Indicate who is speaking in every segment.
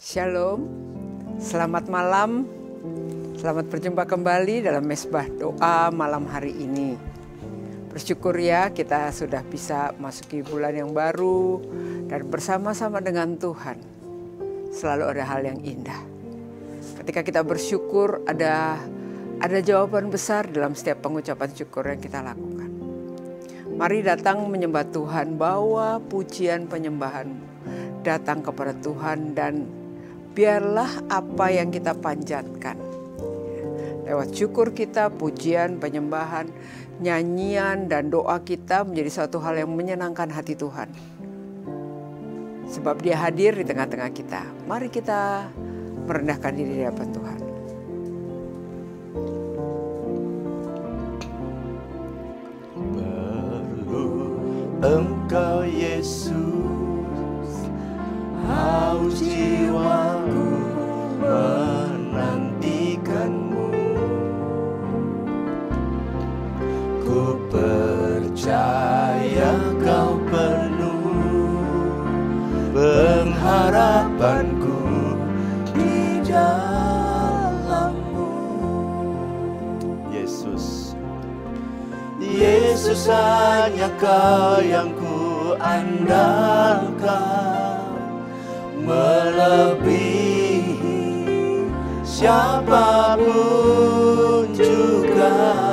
Speaker 1: Shalom, selamat malam, selamat berjumpa kembali dalam Mesbah Doa malam hari ini. Bersyukur ya kita sudah bisa masuki bulan yang baru dan bersama-sama dengan Tuhan. Selalu ada hal yang indah. Ketika kita bersyukur ada jawaban besar dalam setiap pengucapan syukur yang kita lakukan. Mari datang menyembah Tuhan, bawa pujian penyembahan datang kepada Tuhan dan biarlah apa yang kita panjatkan lewat syukur kita, pujian, penyembahan, nyanyian dan doa kita menjadi suatu hal yang menyenangkan hati Tuhan. Sebab Dia hadir di tengah-tengah kita. Mari kita merendahkan diri di hadapan Tuhan.
Speaker 2: Perlu Engkau Yesus, haus jiwaku menantikanmu. Ku percaya Kau penuh pengharapanku di dalam-Mu. Yesus, Yesus hanya Kau yang ku andalkan, melebihi siapapun juga.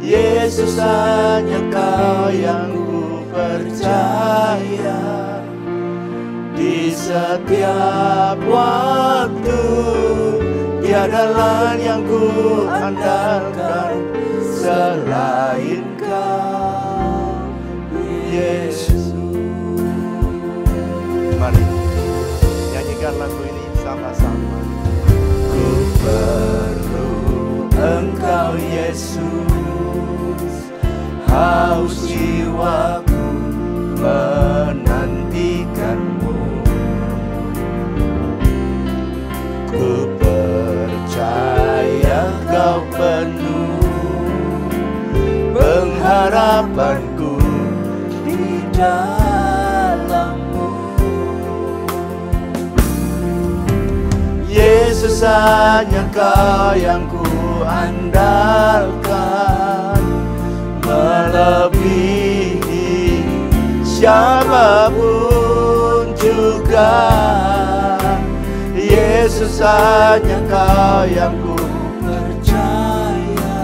Speaker 2: Yesus hanya Kau yang ku percaya, di setiap waktu tiada lain yang ku andalkan selain Kau, Yesus. Mari nyanyikan lagu ini sama-sama. Ku perlu Engkau Yesus, haus jiwaku menantikanmu. Ku percaya Kau penuh pengharapanku di dalam-Mu. Yesus hanya Kau yang ku andalkan, melebihi siapapun juga. Yesus hanya Kau yang ku percaya,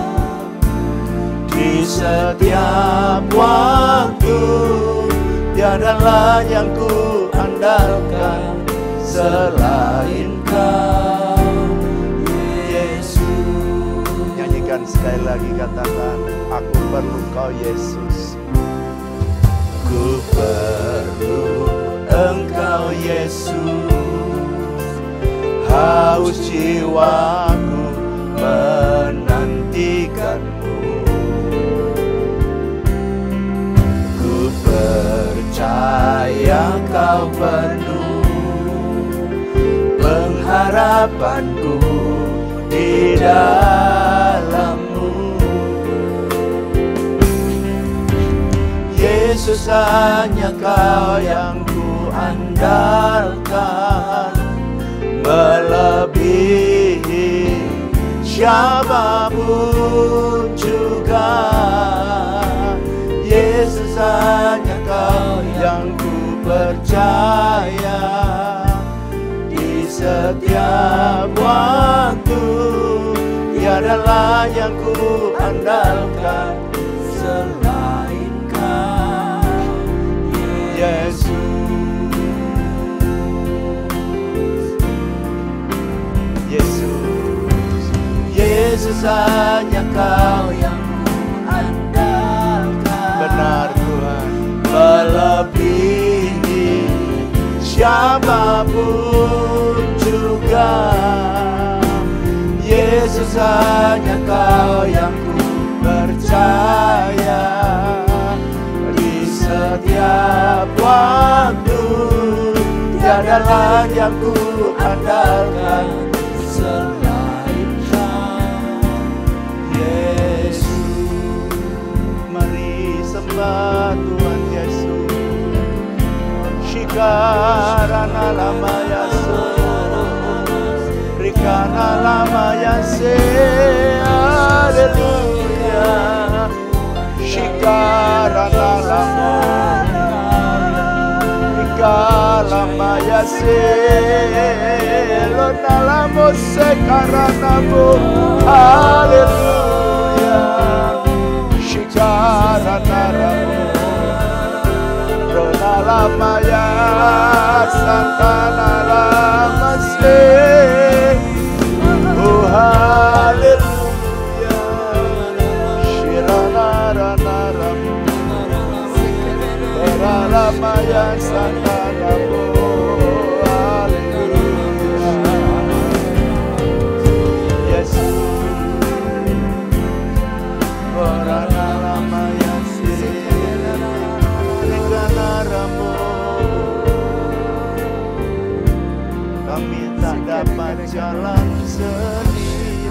Speaker 2: di setiap waktu tiada lain yang ku andalkan selain Kau, Yesus. Nyanyikan sekali lagi, katakan, aku perlu Kau Yesus. Ku perlu Engkau Yesus, haus jiwaku menantikanmu. Ku percaya Kau penuh pengharapanku di dalam-Mu. Yesus hanya Kau yang ku andalkan, melebihi siapapun juga. Yesus hanya Kau yang ku percaya, di setiap waktu tiada lain yang ku andalkan selain Kau, Yesus. Yesus, Yesus hanya Kau yang ku andalkan. Benar Tuhan, melebihi siapapun juga. Yesus hanya Kau yang ku percaya, di setiap waktu tiada lain yang ku andalkan selain Kau, Yesus. Mari sembah Tuhan Yesus. Karana lamaya karena lama yang haleluya. Shikarana lama, lama ya lona lamo sekarana mo, haleluya. Shikarana lamo, lona lama ya santana lama se, oh haleluya. Shirana rana ramo, lona lama ya santana mo, haleluya. Yesus, lona lama ya se, lekana ramo. Kami tak dapat jalan sendiri,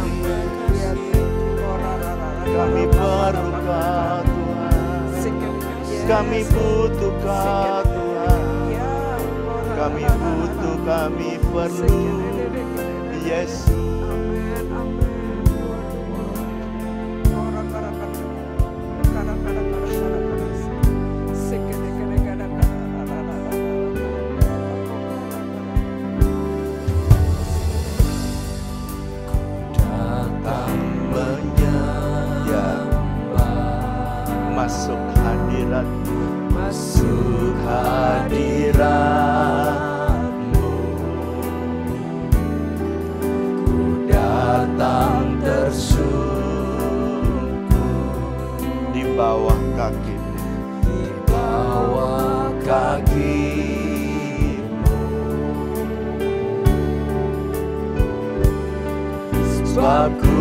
Speaker 2: kami perlukan Tuhan, kami butuh Tuhan, kami butuh, kami perlu Yesus. Masuk hadirat-Mu, masuk hadirat-Mu. Ku datang tersungkur di bawah kaki-Mu, di bawah kaki-Mu. Sebab ku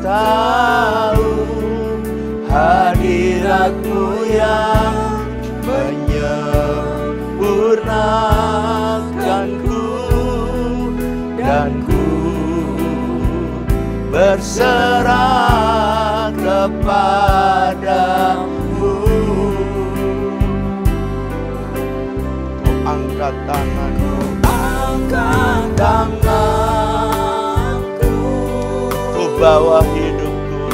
Speaker 2: tahu hadirat-Mu yang menyempurnakanku, dan ku berserah kepadamu. Ku angkat tanganku, angkat tanganku, ku bawa hidupku,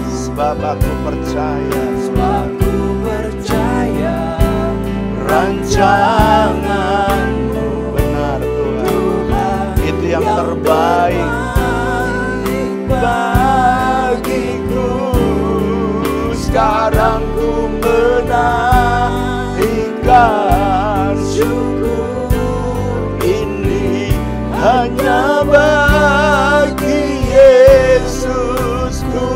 Speaker 2: sebab aku percaya, rancangan-Mu benar Tuhan, itu yang terbaik bagiku. Sekarang ku menaikkan syukur ini hanya bagi Yesusku.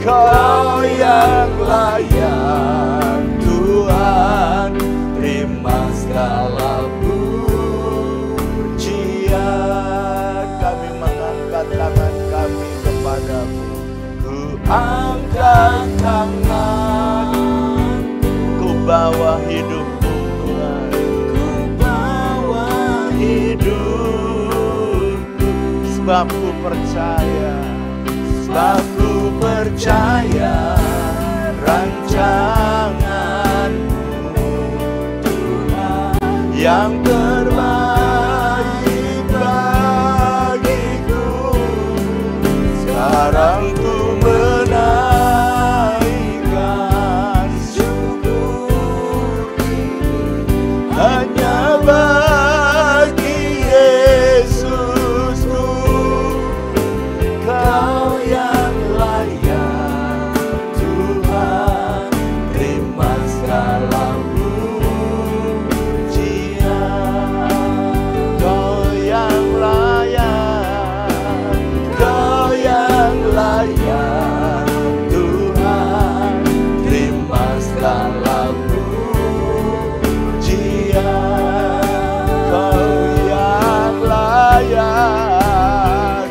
Speaker 2: Kau yang layak Tuhan, terima segala pujian. Kami mengangkat tangan kami kepadamu, ku angkat tangan, ku bawa hidupku Tuhan, ku bawa hidupku. Sebab ku percaya, sebab ku percaya rancangan-Mu Tuhan yang terbaik bagiku. Sekarang ku menaikkan syukur hanya bagi Yesusku. Kau yang layak Tuhan, terima segala pujian. Kau yang layak, Kau yang layak Tuhan, terima segala pujian. Kau yang layak,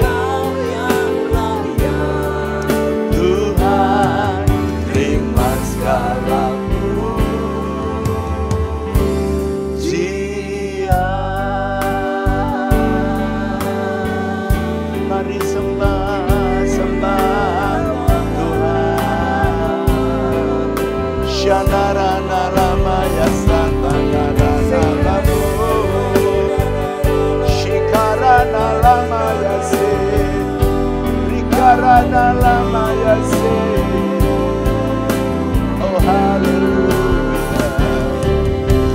Speaker 2: karana lama ya se. Oh haleluya.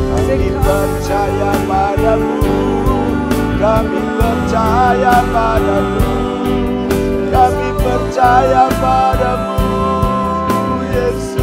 Speaker 2: Kami percaya padamu, kami percaya padamu, kami percaya padamu, Yesus.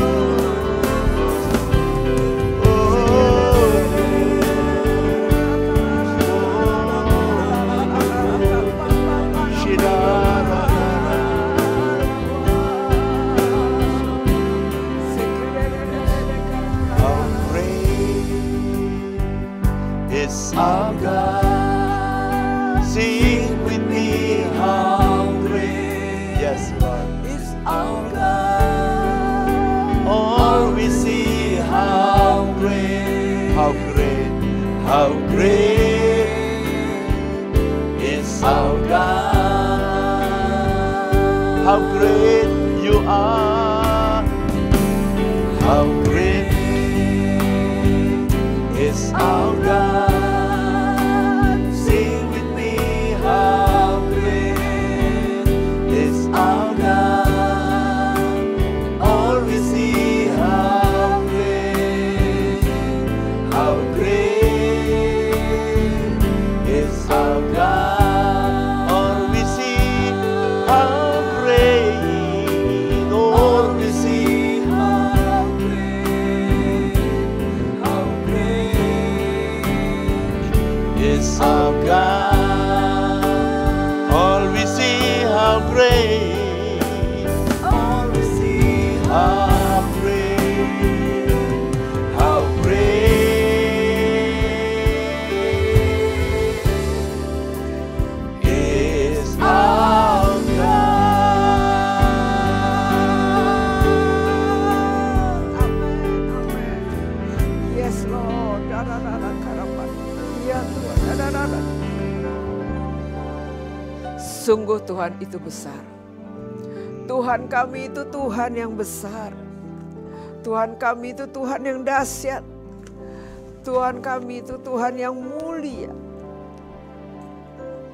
Speaker 2: Our God, sing with me, how great, yes Lord, is our God. All we see, how great, how great, how great is our God. How great you are, how great is our God. Our God, all we see how great, all we see how great, how great is our God.
Speaker 1: Amen. Yes Lord. Ya Tuhan. Sungguh Tuhan itu besar. Tuhan kami itu Tuhan yang besar. Tuhan kami itu Tuhan yang dahsyat. Tuhan kami itu Tuhan yang mulia.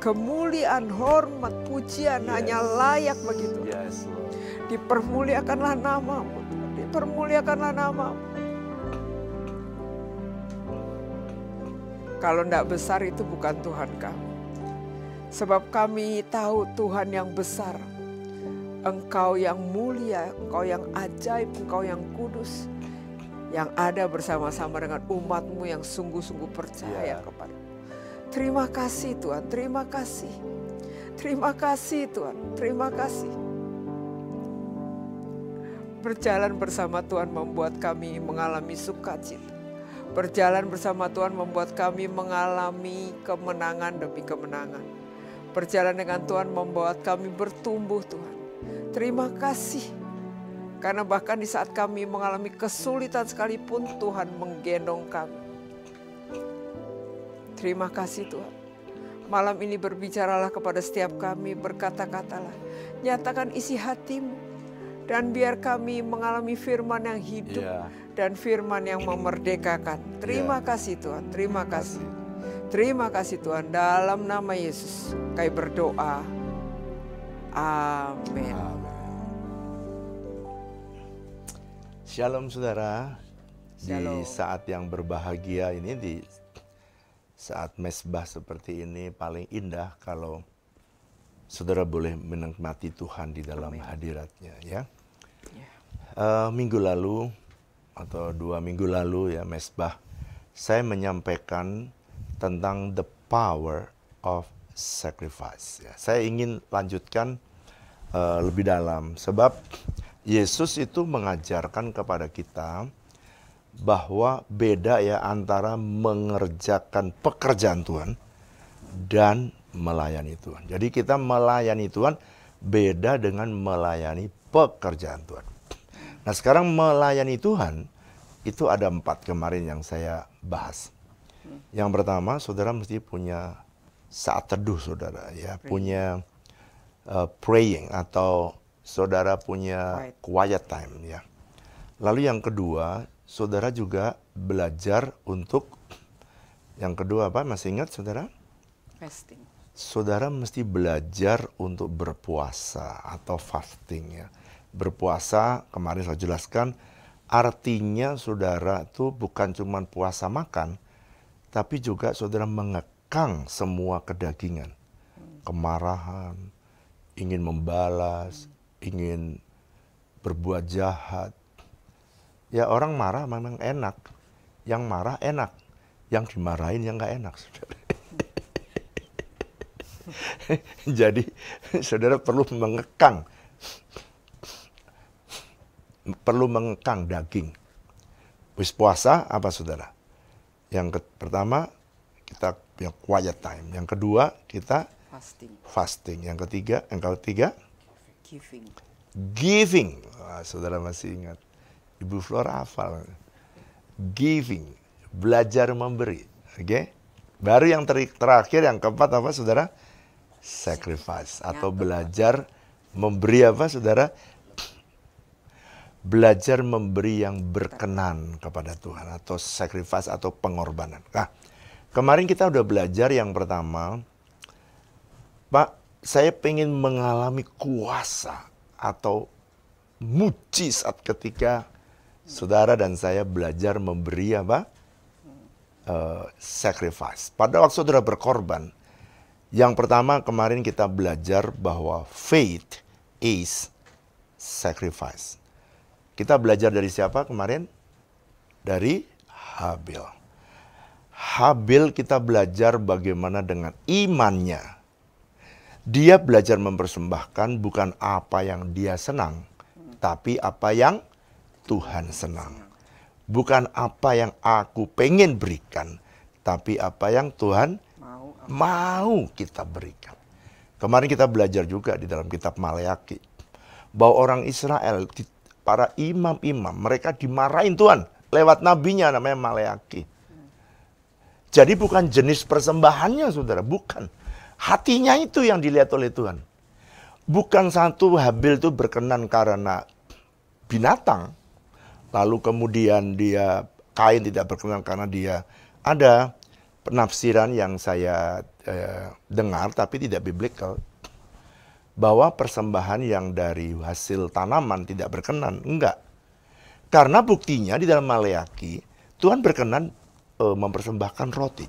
Speaker 1: Kemuliaan, hormat, pujian hanya layak bagi Tuhan.
Speaker 2: Yes, Lord.
Speaker 1: Dipermuliakanlah namamu. Dipermuliakanlah namamu. Kalau tidak besar itu bukan Tuhan kami. Sebab kami tahu Tuhan yang besar. Engkau yang mulia, Engkau yang ajaib, Engkau yang kudus. Yang ada bersama-sama dengan umat-Mu yang sungguh-sungguh percaya kepada. Terima kasih Tuhan, terima kasih. Terima kasih Tuhan, terima kasih. Berjalan bersama Tuhan membuat kami mengalami sukacita. Berjalan bersama Tuhan membuat kami mengalami kemenangan demi kemenangan. Berjalan dengan Tuhan membuat kami bertumbuh Tuhan. Terima kasih. Karena bahkan di saat kami mengalami kesulitan sekalipun Tuhan menggendong kami. Terima kasih Tuhan. Malam ini berbicaralah kepada setiap kami, berkata-katalah. Nyatakan isi hatimu. Dan biar kami mengalami firman yang hidup. Dan firman yang memerdekakan. Terima kasih Tuhan, terima kasih. Terima kasih Tuhan, dalam nama Yesus kami berdoa. Amin.
Speaker 2: Shalom saudara.
Speaker 1: Shalom.
Speaker 2: Di saat yang berbahagia ini, di saat mesbah seperti ini paling indah kalau saudara boleh menikmati Tuhan di dalam hadiratnya ya. Minggu lalu atau 2 minggu lalu ya mesbah, saya menyampaikan tentang the power of sacrifice. Ya, saya ingin lanjutkan lebih dalam sebab Yesus itu mengajarkan kepada kita bahwa beda ya antara mengerjakan pekerjaan Tuhan dan melayani Tuhan. Jadi kita melayani Tuhan beda dengan melayani pekerjaan Tuhan. Nah sekarang melayani Tuhan itu ada 4 kemarin yang saya bahas. Yang pertama, saudara mesti punya saat teduh saudara ya, punya praying atau saudara punya quiet time ya. Lalu yang kedua, saudara juga belajar untuk yang kedua apa? Masih ingat saudara?
Speaker 1: Fasting.
Speaker 2: saudara mesti belajar untuk berpuasa atau fasting ya. Berpuasa, kemarin saya jelaskan, artinya saudara itu bukan cuma puasa makan, tapi juga saudara mengekang semua kedagingan. Kemarahan, ingin membalas, ingin berbuat jahat. Ya orang marah memang enak, yang marah enak, yang dimarahin yang nggak enak, saudara. Jadi saudara perlu mengekang daging. Wis puasa apa saudara? Yang pertama kita punya quiet time. Yang kedua kita fasting. Yang ketiga giving. Wah, saudara masih ingat? Ibu Flora hafal. Giving, belajar memberi. Oke? Baru yang terakhir, yang keempat apa saudara? Sacrifice atau belajar memberi apa saudara? Belajar memberi yang berkenan kepada Tuhan atau sacrifice atau pengorbanan. Nah, kemarin kita udah belajar yang pertama, Pak, saya pengen mengalami kuasa atau mujizat ketika saudara dan saya belajar memberi apa? Sacrifice. Pada waktu saudara berkorban, yang pertama kemarin kita belajar bahwa faith is sacrifice. Kita belajar dari siapa kemarin? Dari Habil. Habil kita belajar bagaimana dengan imannya. Dia belajar mempersembahkan bukan apa yang dia senang, tapi apa yang Tuhan senang. Bukan apa yang aku pengen berikan, tapi apa yang Tuhan mau kita berikan. Kemarin kita belajar juga di dalam kitab Maleakhi bahwa orang Israel, para imam-imam, mereka dimarahin Tuhan lewat nabinya namanya Maleakhi. Jadi bukan jenis persembahannya saudara, bukan. Hatinya itu yang dilihat oleh Tuhan. Bukan satu Habil itu berkenan karena binatang, lalu kemudian Kain tidak berkenan karena dia. Ada penafsiran yang saya dengar tapi tidak biblical, bahwa persembahan yang dari hasil tanaman tidak berkenan. Enggak. Karena buktinya di dalam Maleakhi, Tuhan berkenan mempersembahkan roti.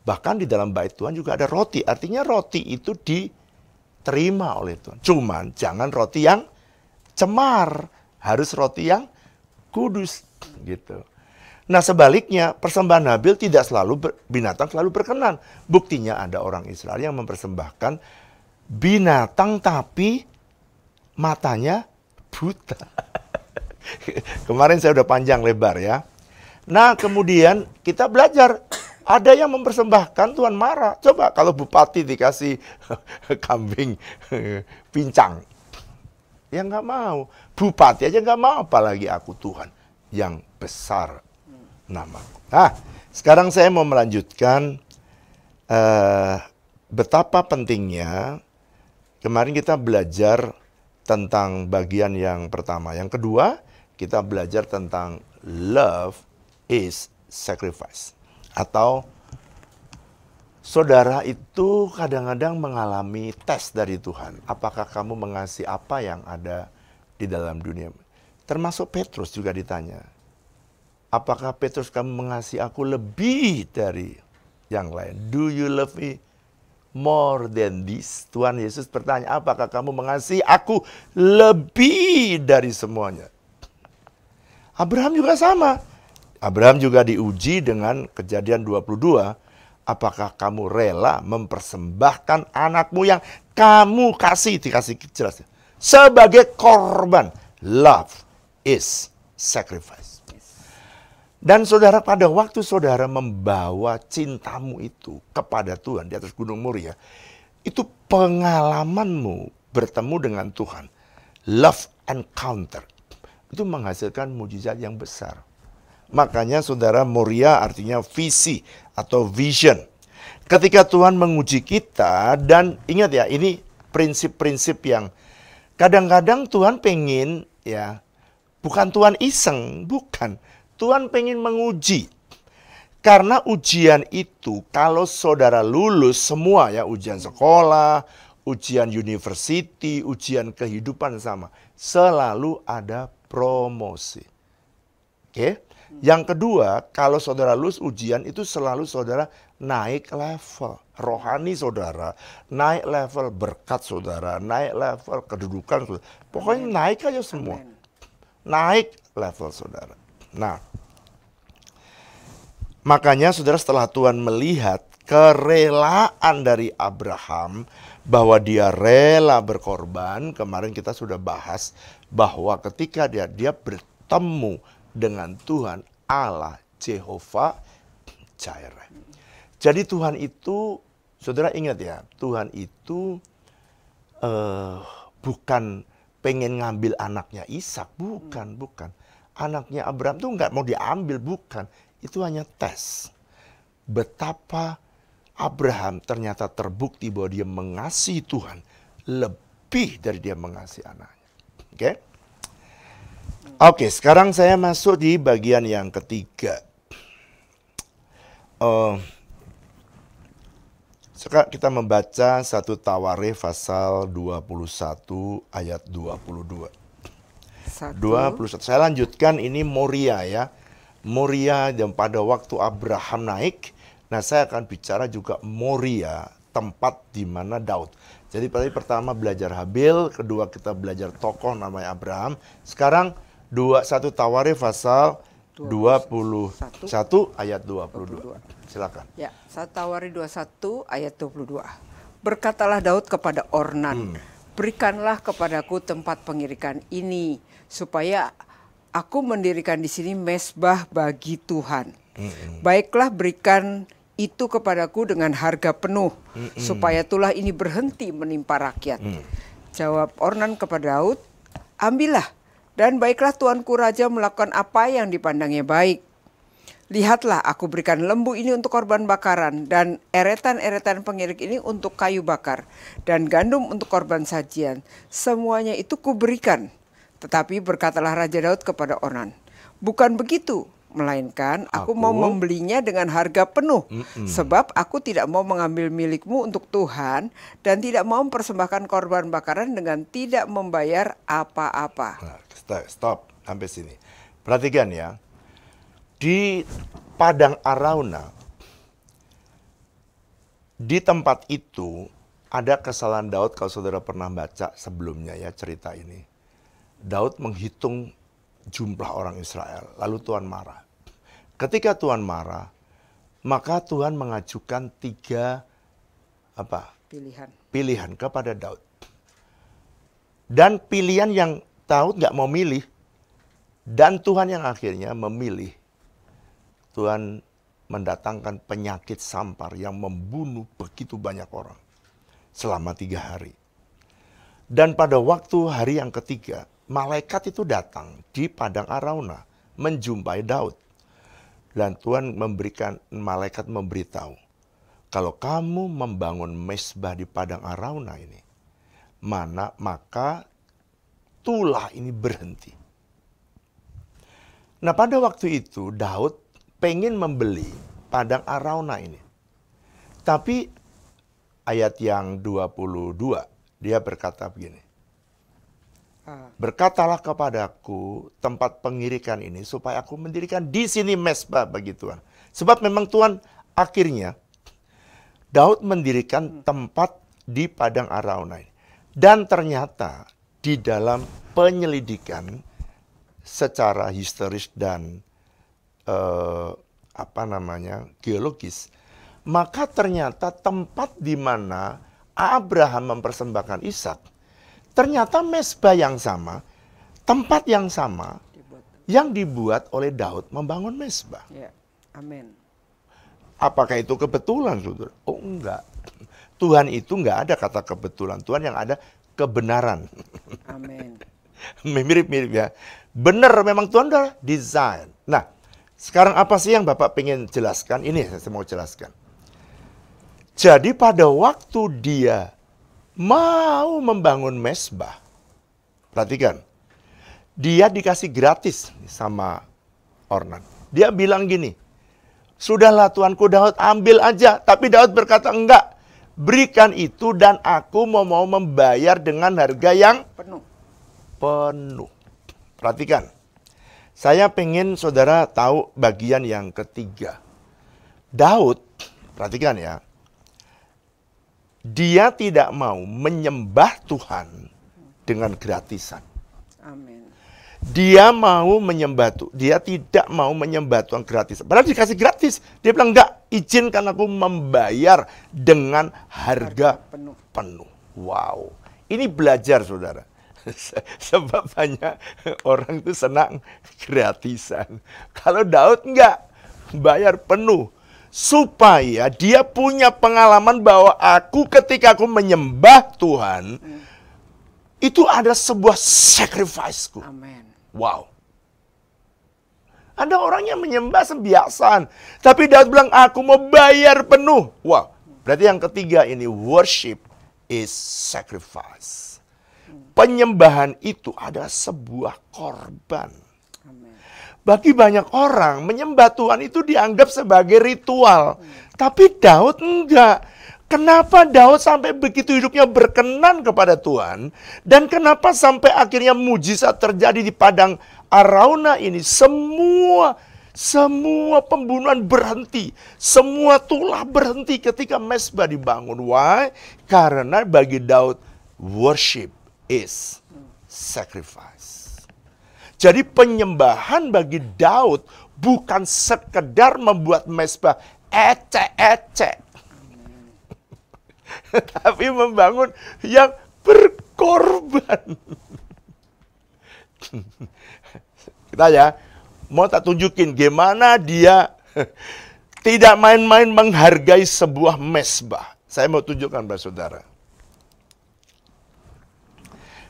Speaker 2: Bahkan di dalam bait Tuhan juga ada roti. Artinya roti itu diterima oleh Tuhan. Cuman jangan roti yang cemar. Harus roti yang kudus. Gitu. Nah sebaliknya, persembahan Habil tidak selalu binatang selalu berkenan. Buktinya ada orang Israel yang mempersembahkan binatang tapi matanya buta. Kemarin saya udah panjang lebar ya. Nah kemudian kita belajar, ada yang mempersembahkan Tuhan marah. Coba kalau bupati dikasih kambing pincang, ya nggak mau. Bupati aja nggak mau, apalagi aku Tuhan yang besar namaku. Nah sekarang saya mau melanjutkan betapa pentingnya. Kemarin kita belajar tentang bagian yang pertama. Yang kedua, kita belajar tentang love is sacrifice. Atau saudara itu kadang-kadang mengalami tes dari Tuhan. Apakah kamu mengasihi apa yang ada di dalam dunia? Termasuk Petrus juga ditanya. Apakah Petrus kamu mengasihi aku lebih dari yang lain? Do you love me more than this? Tuhan Yesus bertanya, apakah kamu mengasihi aku lebih dari semuanya? Abraham juga sama. Abraham juga diuji dengan Kejadian 22. Apakah kamu rela mempersembahkan anakmu yang kamu kasih, dikasih jelas, sebagai korban? Love is sacrifice. Dan saudara, pada waktu saudara membawa cintamu itu kepada Tuhan di atas Gunung Moria, itu pengalamanmu bertemu dengan Tuhan. Love encounter. Itu menghasilkan mujizat yang besar. Makanya saudara, Moria artinya visi atau vision. Ketika Tuhan menguji kita, dan ingat ya, ini prinsip-prinsip yang kadang-kadang Tuhan pengen, ya, bukan Tuhan iseng, bukan. Tuhan pengen menguji. Karena ujian itu kalau saudara lulus semua ya, ujian sekolah, ujian university, ujian kehidupan sama, selalu ada promosi. Oke. Yang kedua, kalau saudara lulus ujian itu selalu saudara naik level. Rohani saudara, naik level berkat saudara, naik level kedudukan saudara. Pokoknya naik aja semua. Naik level saudara. Nah, makanya saudara, setelah Tuhan melihat kerelaan dari Abraham, bahwa dia rela berkorban, kemarin kita sudah bahas bahwa ketika dia bertemu dengan Tuhan Allah Jehovah Jireh. Jadi Tuhan itu, saudara ingat ya, Tuhan itu bukan pengen ngambil anaknya Ishak, bukan. Anaknya Abraham tuh nggak mau diambil, bukan. Itu hanya tes. Betapa Abraham ternyata terbukti bahwa dia mengasihi Tuhan lebih dari dia mengasihi anaknya. Oke? Oke, sekarang saya masuk di bagian yang ketiga. Sekarang kita membaca 1 Tawarikh pasal 21 ayat 22. 21. Saya lanjutkan, ini Moria ya. Moria dan pada waktu Abraham naik. Nah, saya akan bicara juga Moria, tempat di mana Daud. Jadi pertama belajar Habil, kedua kita belajar tokoh namanya Abraham. Sekarang 1 Tawarikh pasal 21 ayat 22. Silakan.
Speaker 1: Ya, 1 Tawarikh 21 ayat 22. Berkatalah Daud kepada Ornan, berikanlah kepadaku tempat pengirikan ini, supaya aku mendirikan di sini mezbah bagi Tuhan. Baiklah, berikan itu kepadaku dengan harga penuh, supaya tulah ini berhenti menimpa rakyat. Jawab Ornan kepada Daud, ambillah, dan baiklah tuanku raja melakukan apa yang dipandangnya baik. Lihatlah, aku berikan lembu ini untuk korban bakaran, dan eretan-eretan pengirik ini untuk kayu bakar, dan gandum untuk korban sajian. Semuanya itu kuberikan. Tetapi berkatalah Raja Daud kepada Ornan, bukan begitu, melainkan aku mau membelinya dengan harga penuh. Sebab aku tidak mau mengambil milikmu untuk Tuhan, dan tidak mau mempersembahkan korban bakaran dengan tidak membayar apa-apa.
Speaker 2: Stop, sampai sini. Perhatikan ya. Di Padang Arauna, di tempat itu ada kesalahan Daud. Kalau saudara pernah baca sebelumnya ya cerita ini, Daud menghitung jumlah orang Israel, lalu Tuhan marah. Ketika Tuhan marah, maka Tuhan mengajukan 3 pilihan kepada Daud. Dan pilihan yang Daud nggak mau milih, dan Tuhan yang akhirnya memilih. Tuhan mendatangkan penyakit sampar yang membunuh begitu banyak orang selama 3 hari. Dan pada waktu hari yang ketiga, malaikat itu datang di Padang Arauna menjumpai Daud. Dan Tuhan malaikat memberitahu, kalau kamu membangun mezbah di Padang Arauna ini, maka tulah ini berhenti. Nah, pada waktu itu Daud pengen membeli Padang Arauna ini. Tapi ayat yang 22, dia berkata begini. Berkatalah kepadaku tempat pengirikan ini, supaya aku mendirikan di sini mezbah bagi Tuhan. Sebab memang Tuhan akhirnya, Daud mendirikan tempat di Padang Arauna ini. Dan ternyata di dalam penyelidikan secara historis dan geologis, maka ternyata tempat di mana Abraham mempersembahkan Ishak, ternyata mezbah yang sama, tempat yang sama yang dibuat oleh Daud membangun mezbah.
Speaker 1: Ya, amin.
Speaker 2: Apakah itu kebetulan, saudara? Oh, enggak. Tuhan itu enggak ada kata kebetulan. Tuhan yang ada kebenaran.
Speaker 1: Amin.
Speaker 2: Mirip-mirip ya. Benar, memang Tuhan udah desain. Nah, sekarang apa sih yang Bapak pengen jelaskan? Ini saya mau jelaskan. Jadi pada waktu dia mau membangun mezbah, perhatikan, dia dikasih gratis sama Ornan. Dia bilang gini, Sudahlah Tuanku Daud, ambil aja. Tapi Daud berkata, enggak. Berikan itu dan aku mau membayar dengan harga yang penuh. Perhatikan. Saya pengen saudara tahu bagian yang ketiga. Daud, perhatikan ya. Dia tidak mau menyembah Tuhan dengan gratisan.
Speaker 1: Amin.
Speaker 2: Dia mau menyembah Tuhan. Dia tidak mau menyembah Tuhan gratis. Padahal dikasih gratis. Dia bilang, enggak, izinkan aku membayar dengan harga penuh. Wow. Ini belajar, saudara. Sebab banyak orang itu senang gratisan. Kalau Daud enggak, bayar penuh. Supaya dia punya pengalaman bahwa aku ketika aku menyembah Tuhan, itu ada sebuah sacrifice-ku.
Speaker 1: Amin.
Speaker 2: Wow. Ada orang yang menyembah sembiasan. Tapi Daud bilang, aku mau bayar penuh. Wow. Berarti yang ketiga ini, worship is sacrifice. Penyembahan itu adalah sebuah korban.
Speaker 1: Amin.
Speaker 2: Bagi banyak orang, menyembah Tuhan itu dianggap sebagai ritual. Tapi Daud enggak. Kenapa Daud sampai begitu hidupnya berkenan kepada Tuhan? Dan kenapa sampai akhirnya mujizat terjadi di padang Arauna ini? Semua pembunuhan berhenti. Semua tulah berhenti ketika mezbah dibangun. Why? Karena bagi Daud, worship is sacrifice. Jadi penyembahan bagi Daud bukan sekedar membuat mezbah ecek-ecek. Tapi membangun yang berkorban. Kita ya, mau tak tunjukin gimana dia tidak main-main menghargai sebuah mezbah. Saya mau tunjukkan kepada saudara.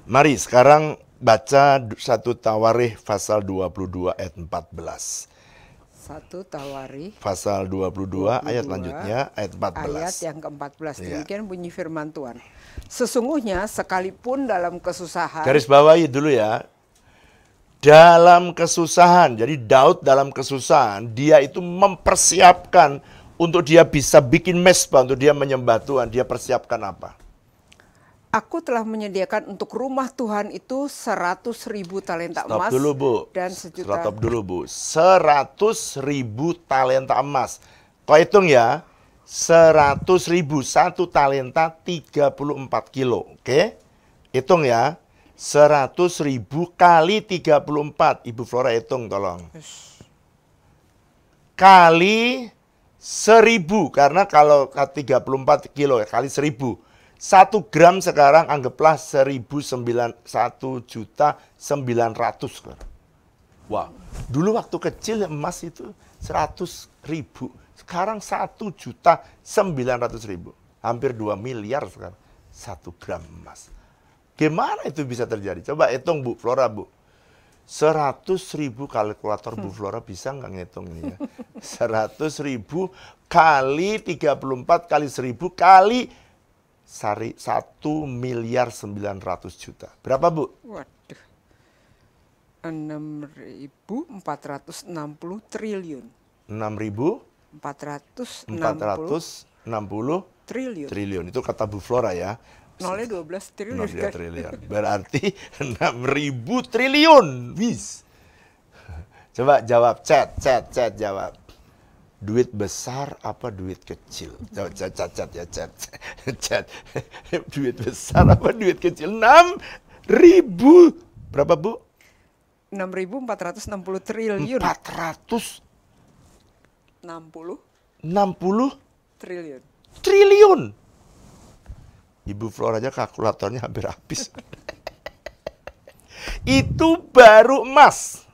Speaker 2: Mari sekarang baca 1 Tawarikh pasal 22 ayat 14.
Speaker 1: 1 Tawarikh
Speaker 2: pasal 22 ayat lanjutnya ayat 14.
Speaker 1: Ayat yang ke-14. Demikian bunyi firman Tuhan. Sesungguhnya sekalipun dalam kesusahan.
Speaker 2: Garis bawahi dulu ya. Dalam kesusahan. Jadi Daud dalam kesusahan, dia itu mempersiapkan untuk dia bisa bikin mezbah, untuk dia menyembah Tuhan. Dia persiapkan apa?
Speaker 1: Aku telah menyediakan untuk rumah Tuhan itu 100.000 talenta emas.
Speaker 2: Stop dulu, Bu.
Speaker 1: Dan sejuta.
Speaker 2: Stop dulu, Bu. 100.000 talenta emas. Kau hitung ya. 100.000. 1 talenta 34 kilo. Oke? Hitung ya. 100.000 kali 34. Ibu Flora hitung tolong. Kali 1.000. Karena kalau 34 kilo kali 1.000. 1 gram sekarang anggaplah 1.900.000. Wah, dulu waktu kecil emas itu 100.000. Sekarang 1.900.000. Hampir 2 miliar sekarang. 1 gram emas. Gimana itu bisa terjadi? Coba hitung Bu Flora, Bu. 100.000 kalkulator Bu Flora bisa nggak ngitung ini ya? 100.000 kali 34 kali 1.000 kali 1.900.000.000. Berapa, Bu?
Speaker 1: Waduh. 6.460 triliun.
Speaker 2: 6.460 triliun. Itu kata Bu Flora ya.
Speaker 1: Nolnya 12 triliun.
Speaker 2: 12 triliun. Berarti 6.000 triliun. Wis. Coba jawab, chat jawab. Duit besar apa duit kecil? Chat ya, chat. Duit besar apa duit kecil? 6.000. Berapa, Bu?
Speaker 1: 6.460 triliun.
Speaker 2: 460
Speaker 1: triliun.
Speaker 2: Ibu Flora aja kalkulatornya hampir habis. Itu baru emas.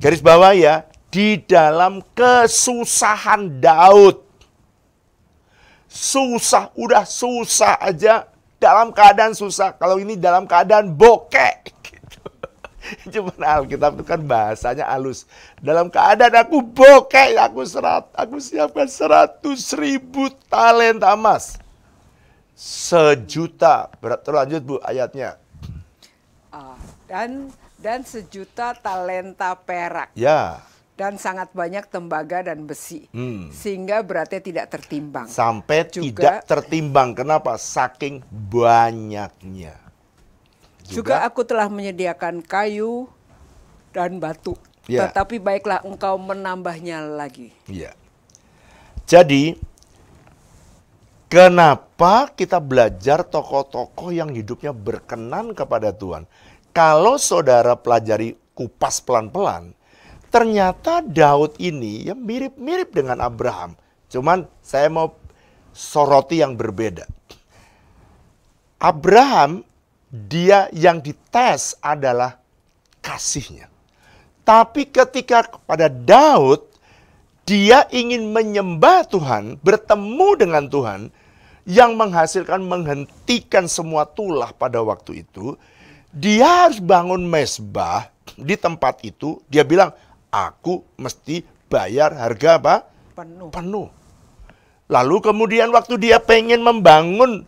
Speaker 2: Garis bawah ya. Di dalam kesusahan Daud. Udah susah aja. Dalam keadaan susah. Kalau ini dalam keadaan bokek. Gitu. Cuman Alkitab itu kan bahasanya halus. Dalam keadaan aku bokek, aku siapkan 100.000 talenta emas. 1 juta. Terlanjut Bu ayatnya.
Speaker 1: Dan 1 juta talenta perak.
Speaker 2: Ya.
Speaker 1: Dan sangat banyak tembaga dan besi. Sehingga beratnya tidak tertimbang.
Speaker 2: Sampai tidak tertimbang. Kenapa? Saking banyaknya.
Speaker 1: Juga aku telah menyediakan kayu dan batu.
Speaker 2: Ya.
Speaker 1: Tetapi baiklah engkau menambahnya lagi.
Speaker 2: Ya. Jadi, kenapa kita belajar tokoh-tokoh yang hidupnya berkenan kepada Tuhan? Kalau saudara pelajari kupas pelan-pelan, ternyata Daud ini ya mirip-mirip dengan Abraham. Cuman saya mau soroti yang berbeda. Abraham, dia yang dites adalah kasihnya. Tapi ketika pada Daud, dia ingin menyembah Tuhan, bertemu dengan Tuhan, yang menghasilkan menghentikan semua tulah pada waktu itu. Dia harus bangun mezbah di tempat itu. Dia bilang, aku mesti bayar harga apa? Penuh. Lalu kemudian waktu dia pengen membangun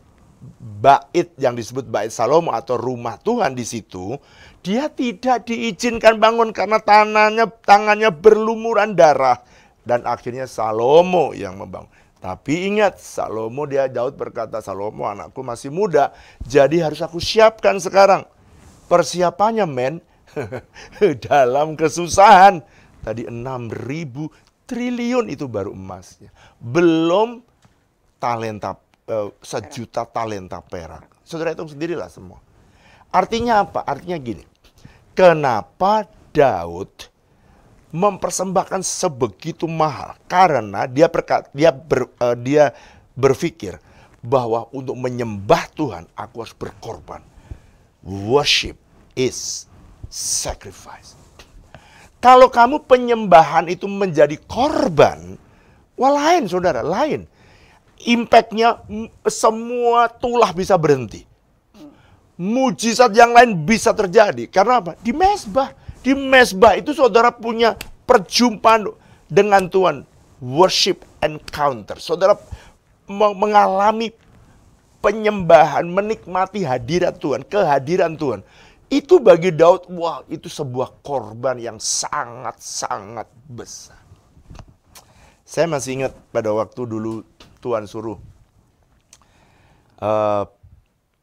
Speaker 2: bait yang disebut bait Salomo atau rumah Tuhan di situ, dia tidak diizinkan bangun karena tangannya berlumuran darah. Dan akhirnya Salomo yang membangun. Tapi ingat, Daud berkata, Salomo anakku masih muda, jadi harus aku siapkan sekarang. Persiapannya dalam kesusahan. Tadi 6.000 triliun itu baru emasnya. Belum talenta, 1.000.000 talenta perak. Saudara hitung sendirilah semua. Artinya apa? Artinya gini. Kenapa Daud mempersembahkan sebegitu mahal? Karena dia berpikir bahwa untuk menyembah Tuhan, aku harus berkorban. Worship is sacrifice. Kalau kamu penyembahan itu menjadi korban, lain saudara, lain. Impact-nya semua tulah bisa berhenti. Mujizat yang lain bisa terjadi. Karena apa? Di mezbah. Di mezbah itu saudara punya perjumpaan dengan Tuhan. Worship encounter. Saudara mengalami penyembahan, menikmati hadirat Tuhan, kehadiran Tuhan. Itu bagi Daud, wah itu sebuah korban yang sangat-sangat besar. Saya masih ingat pada waktu dulu Tuhan suruh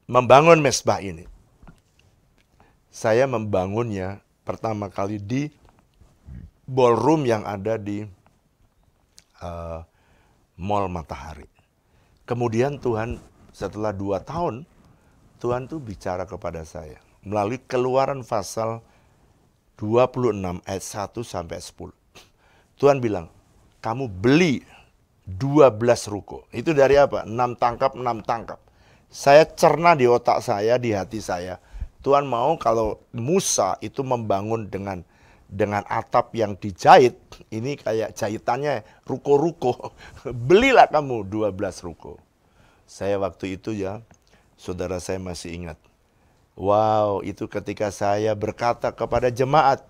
Speaker 2: membangun mezbah ini. Saya membangunnya pertama kali di ballroom yang ada di Mall Matahari. Kemudian Tuhan setelah 2 tahun, Tuhan tuh bicara kepada saya melalui Keluaran pasal 26 ayat 1 sampai 10. Tuhan bilang, kamu beli 12 ruko. Itu dari apa? 6 tangkap. Saya cerna di otak saya, di hati saya. Tuhan mau kalau Musa itu membangun dengan atap yang dijahit. Ini kayak jahitannya ruko-ruko. Belilah kamu 12 ruko. Saya waktu itu ya, saudara saya masih ingat. Wow, itu ketika saya berkata kepada jemaat,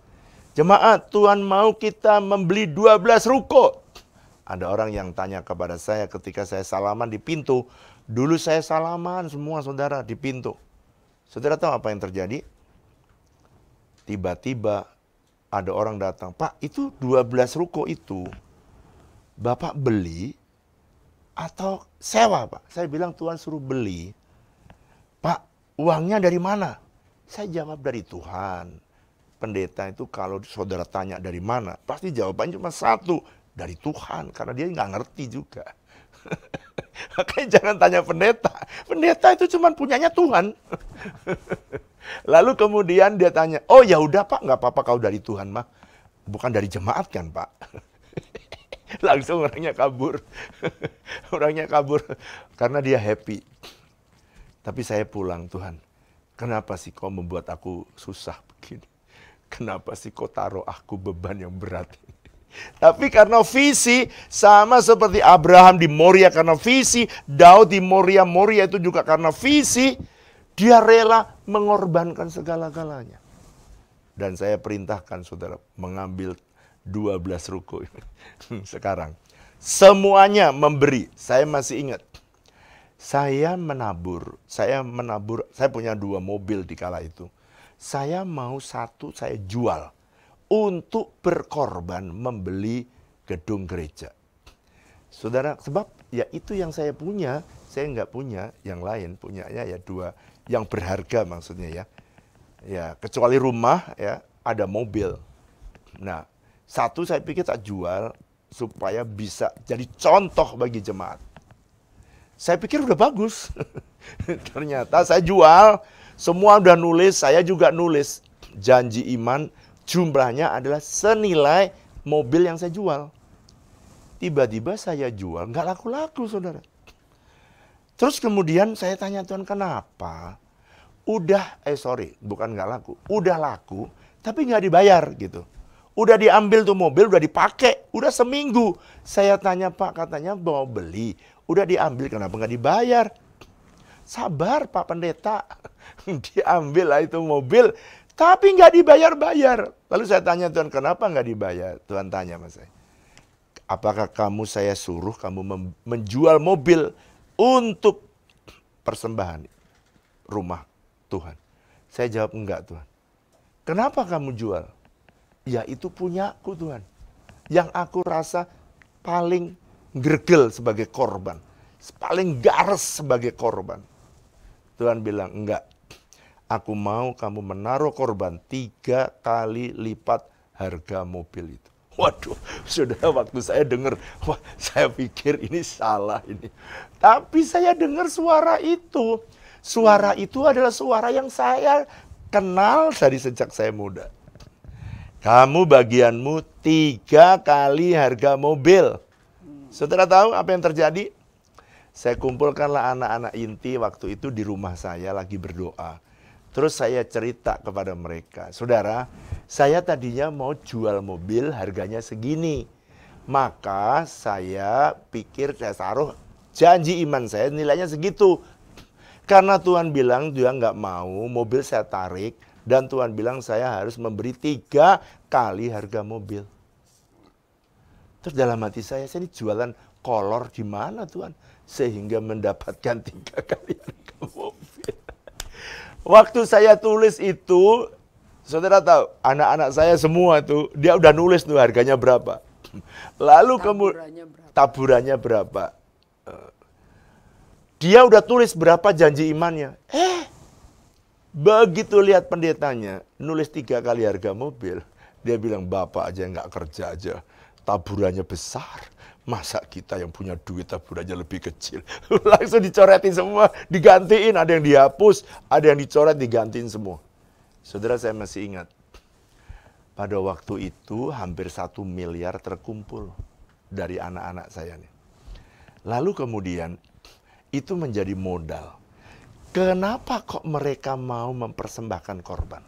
Speaker 2: Tuhan mau kita membeli 12 ruko. Ada orang yang tanya kepada saya ketika saya salaman di pintu. Dulu saya salaman semua saudara di pintu. Saudara tahu apa yang terjadi? Tiba-tiba ada orang datang, Pak itu 12 ruko itu Bapak beli atau sewa Pak? Saya bilang Tuhan suruh beli. Pak, uangnya dari mana? Saya jawab dari Tuhan. Pendeta itu kalau saudara tanya dari mana, pasti jawabannya cuma satu, dari Tuhan. Karena dia nggak ngerti juga. Makanya jangan tanya pendeta. Pendeta itu cuma punyanya Tuhan. Lalu kemudian dia tanya, oh ya udah Pak, nggak apa-apa kau dari Tuhan mah. Bukan dari jemaat kan Pak? Langsung orangnya kabur. Orangnya kabur karena dia happy. Tapi saya pulang, Tuhan, kenapa sih kau membuat aku susah begini? Kenapa sih kau taruh aku beban yang berat ini? Tapi karena visi, sama seperti Abraham di Moria karena visi, Daud di Moria itu juga karena visi, dia rela mengorbankan segala-galanya. Dan saya perintahkan saudara mengambil 12 ruko sekarang. Semuanya memberi, saya masih ingat. Saya menabur, saya punya 2 mobil di kala itu. Saya mau 1 saya jual untuk berkorban membeli gedung gereja. Saudara, sebab ya itu yang saya punya, saya nggak punya, yang lain punyanya ya 2 yang berharga maksudnya ya. Ya, kecuali rumah ya, ada mobil. Nah, 1 saya pikir tak jual supaya bisa jadi contoh bagi jemaat. Saya pikir udah bagus. Ternyata saya jual, semua udah nulis, saya juga nulis. Janji iman jumlahnya adalah senilai mobil yang saya jual. Tiba-tiba saya jual, nggak laku-laku saudara. Terus kemudian saya tanya Tuhan, kenapa? Bukan nggak laku. Udah laku, tapi nggak dibayar gitu. Udah diambil tuh mobil, udah dipakai, udah seminggu. Saya tanya Pak, katanya mau beli. Udah diambil, kenapa nggak dibayar? Sabar Pak Pendeta. Diambil lah itu mobil, tapi nggak dibayar-bayar. Lalu saya tanya Tuhan, kenapa nggak dibayar? Tuhan tanya sama saya, apakah saya suruh kamu menjual mobil untuk persembahan rumah Tuhan? Saya jawab, enggak Tuhan. Kenapa kamu jual? Ya itu punyaku Tuhan. Yang aku rasa paling gregel sebagai korban. Paling gares sebagai korban. Tuhan bilang, enggak. Aku mau kamu menaruh korban 3 kali lipat harga mobil itu. Waduh, saudara, waktu saya dengar, wah, saya pikir ini salah ini. Tapi saya dengar suara itu. Suara itu adalah suara yang saya kenal dari sejak saya muda. Kamu bagianmu 3 kali harga mobil. Saudara tahu apa yang terjadi? Saya kumpulkanlah anak-anak inti waktu itu di rumah saya lagi berdoa. Terus saya cerita kepada mereka, saudara, saya tadinya mau jual mobil harganya segini. Maka saya pikir saya taruh janji iman saya nilainya segitu. Karena Tuhan bilang dia nggak mau mobil saya tarik. Dan Tuhan bilang saya harus memberi 3 kali harga mobil. Terus dalam hati saya ini jualan kolor di mana Tuhan? Sehingga mendapatkan 3 kali harga mobil. Waktu saya tulis itu, saudara tahu, anak-anak saya semua tuh, dia udah nulis tuh harganya berapa. Lalu taburannya berapa. Dia udah tulis berapa janji imannya. Begitu lihat pendetanya, nulis 3 kali harga mobil. Dia bilang, Bapak aja nggak kerja aja, taburannya besar. Masa kita yang punya duit taburannya lebih kecil? Langsung dicoretin semua, digantiin. Ada yang dihapus, ada yang dicoret, digantiin semua. Saudara, saya masih ingat. Pada waktu itu hampir 1 miliar terkumpul dari anak-anak saya nih. Lalu kemudian itu menjadi modal. Kenapa kok mereka mau mempersembahkan korban?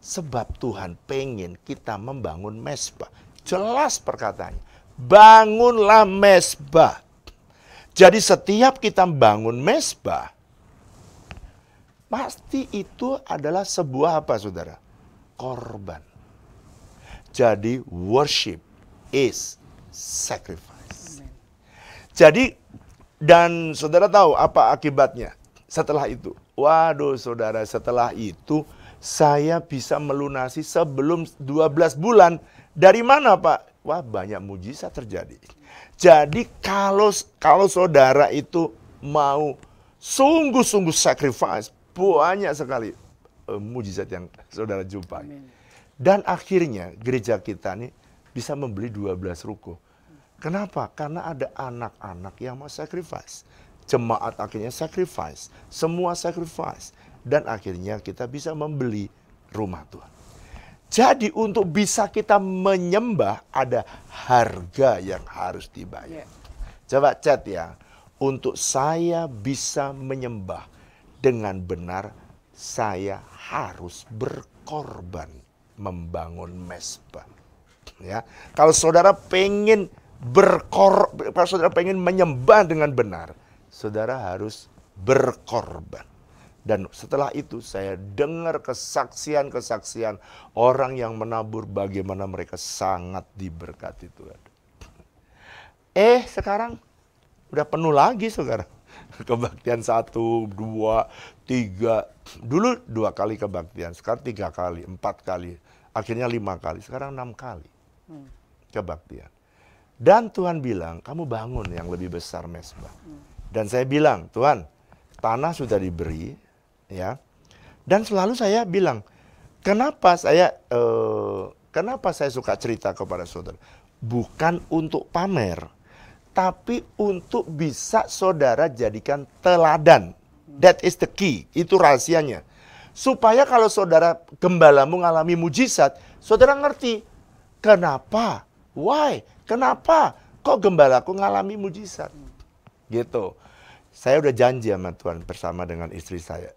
Speaker 2: Sebab Tuhan pengen kita membangun mezbah. Jelas perkataannya. Bangunlah mezbah. Jadi setiap kita bangun mezbah, pasti itu adalah sebuah apa saudara? Korban. Jadi worship is sacrifice. Amen. Jadi, dan saudara tahu apa akibatnya setelah itu? Waduh saudara, setelah itu saya bisa melunasi sebelum 12 bulan. Dari mana Pak? Wah, banyak mujizat terjadi. Jadi kalau saudara itu mau sungguh-sungguh sacrifice, banyak sekali mujizat yang saudara jumpai. Amen. Dan akhirnya gereja kita nih bisa membeli 12 ruko. Kenapa? Karena ada anak-anak yang mau sacrifice. Jemaat akhirnya sacrifice. Semua sacrifice. Dan akhirnya kita bisa membeli rumah Tuhan. Jadi untuk bisa kita menyembah ada harga yang harus dibayar. Coba chat ya. Untuk saya bisa menyembah dengan benar, saya harus berkorban membangun mezbah. Ya, kalau saudara pengen kalau saudara pengen menyembah dengan benar, saudara harus berkorban. Dan setelah itu saya dengar kesaksian-kesaksian orang yang menabur bagaimana mereka sangat diberkati Tuhan. Sekarang udah penuh lagi saudara. Kebaktian 1, 2, 3. Dulu 2 kali kebaktian, sekarang 3 kali, 4 kali. Akhirnya 5 kali, sekarang 6 kali kebaktian. Dan Tuhan bilang, kamu bangun yang lebih besar mesbah. Dan saya bilang, Tuhan, tanah sudah diberi, ya. Dan selalu saya bilang, kenapa saya suka cerita kepada saudara? Bukan untuk pamer, tapi untuk bisa saudara jadikan teladan. That is the key, itu rahasianya. Supaya kalau saudara gembalamu mengalami mujizat, saudara ngerti, kenapa? Why? Kenapa? Kok gembalaku mengalami mujizat? Gitu. Saya udah janji sama Tuhan bersama dengan istri saya.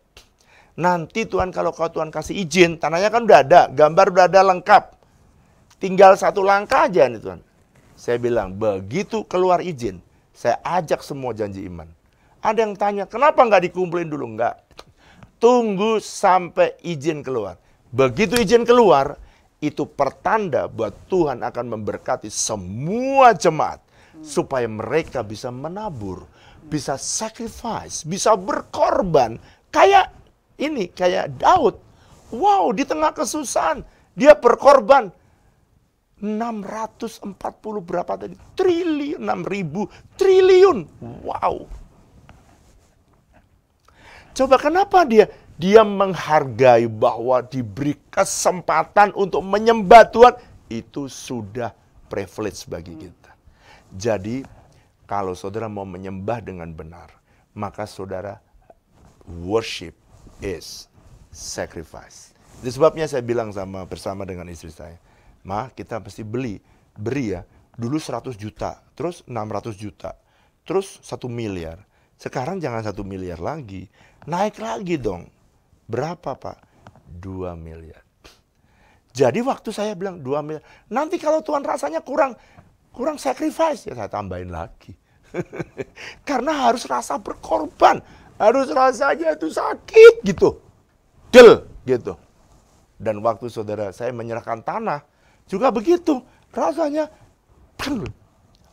Speaker 2: Nanti Tuhan kalau Tuhan kasih izin, tanahnya kan udah ada, gambar udah ada lengkap. Tinggal 1 langkah aja nih Tuhan. Saya bilang, begitu keluar izin, saya ajak semua janji iman. Ada yang tanya, kenapa nggak dikumpulin dulu? Nggak. Tunggu sampai izin keluar. Begitu izin keluar, itu pertanda bahwa Tuhan akan memberkati semua jemaat. Supaya mereka bisa menabur, bisa sacrifice, bisa berkorban. Kayak ini, kayak Daud. Wow, di tengah kesusahan, dia berkorban. 640 berapa tadi? Triliun, 6.000 triliun. Wow. Coba kenapa dia menghargai bahwa diberi kesempatan untuk menyembah Tuhan. Itu sudah privilege bagi kita. Jadi kalau saudara mau menyembah dengan benar, maka saudara worship is sacrifice. Itu sebabnya saya bilang bersama dengan istri saya, Ma, kita pasti beri ya. Dulu 100 juta, terus 600 juta, terus 1 miliar. Sekarang jangan 1 miliar lagi, naik lagi dong. Berapa Pak? 2 miliar. Jadi waktu saya bilang 2 miliar, nanti kalau Tuhan rasanya kurang sacrifice, ya saya tambahin lagi. Karena harus rasa berkorban, harus rasanya itu sakit gitu. Gitu. Dan waktu saudara saya menyerahkan tanah, juga begitu. Rasanya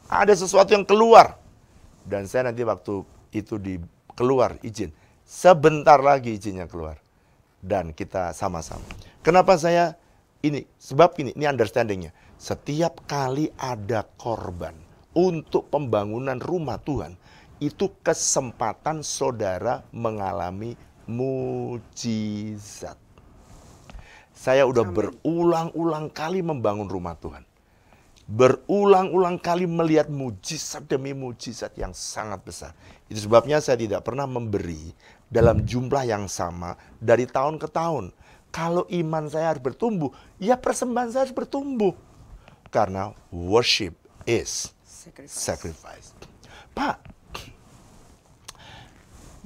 Speaker 2: ada sesuatu yang keluar. Dan saya nanti waktu itu keluar izin, sebentar lagi izinnya keluar. Dan kita sama-sama. Kenapa saya ini? Sebab ini understandingnya. Setiap kali ada korban untuk pembangunan rumah Tuhan, itu kesempatan saudara mengalami mujizat. Saya udah berulang-ulang kali membangun rumah Tuhan. Berulang-ulang kali melihat mujizat demi mujizat yang sangat besar. Itu sebabnya saya tidak pernah memberi dalam jumlah yang sama dari tahun ke tahun. Kalau iman saya harus bertumbuh, ya persembahan saya harus bertumbuh. Karena worship is sacrifice. Pak,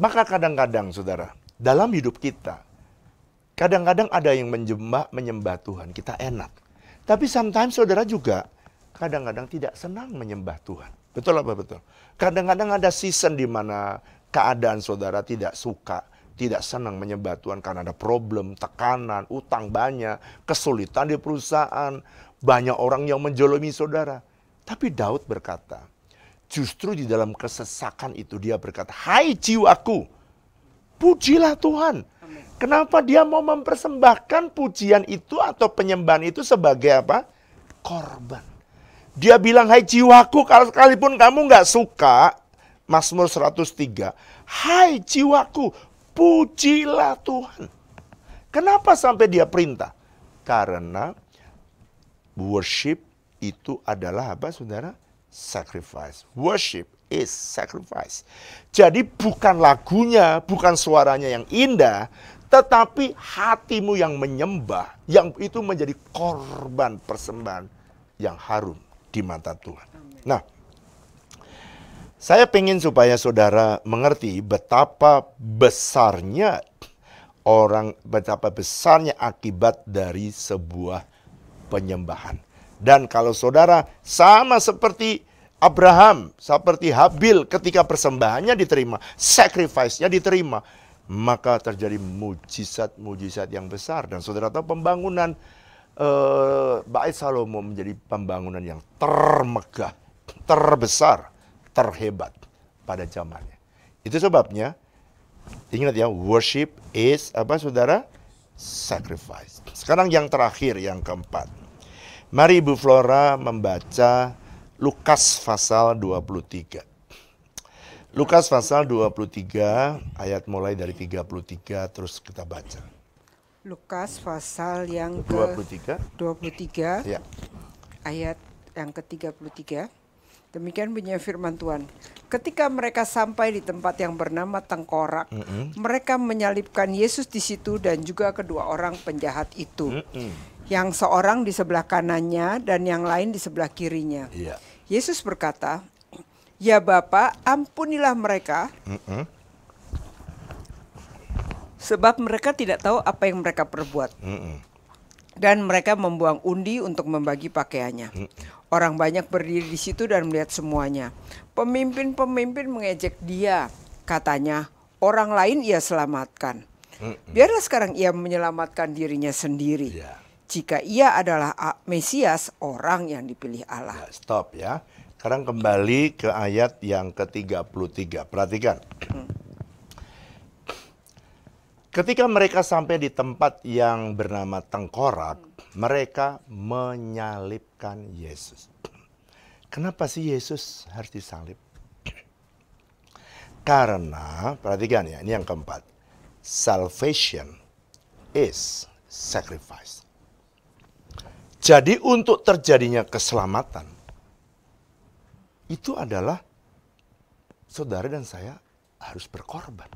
Speaker 2: maka kadang-kadang saudara, dalam hidup kita, kadang-kadang ada yang menyembah Tuhan, kita enak. Tapi sometimes saudara juga kadang-kadang tidak senang menyembah Tuhan. Betul apa betul? Kadang-kadang ada season di mana keadaan saudara tidak suka, tidak senang menyembah Tuhan karena ada problem, tekanan, utang banyak, kesulitan di perusahaan, banyak orang yang menjolimi saudara. Tapi Daud berkata, justru di dalam kesesakan itu dia berkata, hai jiwaku, pujilah Tuhan. Kenapa dia mau mempersembahkan pujian itu atau penyembahan itu sebagai apa? Korban. Dia bilang, hai jiwaku, kalau sekalipun kamu nggak suka, Mazmur 103, hai jiwaku, pujilah Tuhan. Kenapa sampai dia perintah? Karena worship itu adalah apa saudara? Sacrifice. Worship is sacrifice. Jadi bukan lagunya, bukan suaranya yang indah, tetapi hatimu yang menyembah, yang itu menjadi korban persembahan yang harum di mata Tuhan. Nah, saya pengen supaya saudara mengerti betapa besarnya akibat dari sebuah penyembahan. Dan kalau saudara sama seperti Abraham, seperti Habil ketika persembahannya diterima, sacrifice-nya diterima, maka terjadi mujizat-mujizat yang besar. Dan saudara tahu pembangunan Bait Salomo menjadi pembangunan yang termegah, terbesar, terhebat pada zamannya. Itu sebabnya, ingat ya, worship is apa saudara? sacrifice. Sekarang yang terakhir, yang keempat. Mari Ibu Flora membaca Lukas pasal 23. Lukas pasal 23 ayat mulai dari 33 terus kita baca.
Speaker 1: Lukas pasal yang
Speaker 2: 23.
Speaker 1: ke-23
Speaker 2: Ya.
Speaker 1: ayat yang ke-33. Demikian bunyi firman Tuhan. Ketika mereka sampai di tempat yang bernama Tengkorak, mereka menyalibkan Yesus di situ dan juga kedua orang penjahat itu. Yang seorang di sebelah kanannya dan yang lain di sebelah kirinya.
Speaker 2: Iya.
Speaker 1: Yesus berkata, "Ya Bapa, ampunilah mereka, sebab mereka tidak tahu apa yang mereka perbuat." Dan mereka membuang undi untuk membagi pakaiannya. Orang banyak berdiri di situ dan melihat semuanya. Pemimpin-pemimpin mengejek dia. Katanya, orang lain ia selamatkan. Biarlah sekarang ia menyelamatkan dirinya sendiri.
Speaker 2: Ya.
Speaker 1: Jika ia adalah Mesias, orang yang dipilih Allah.
Speaker 2: Ya, stop ya. Sekarang kembali ke ayat yang ke-33. Perhatikan. Ketika mereka sampai di tempat yang bernama Tengkorak, mereka menyalibkan Yesus. Kenapa sih Yesus harus disalib? Karena, perhatikan ya, ini yang keempat. Salvation is sacrifice. Jadi untuk terjadinya keselamatan, itu adalah saudara dan saya harus berkorban.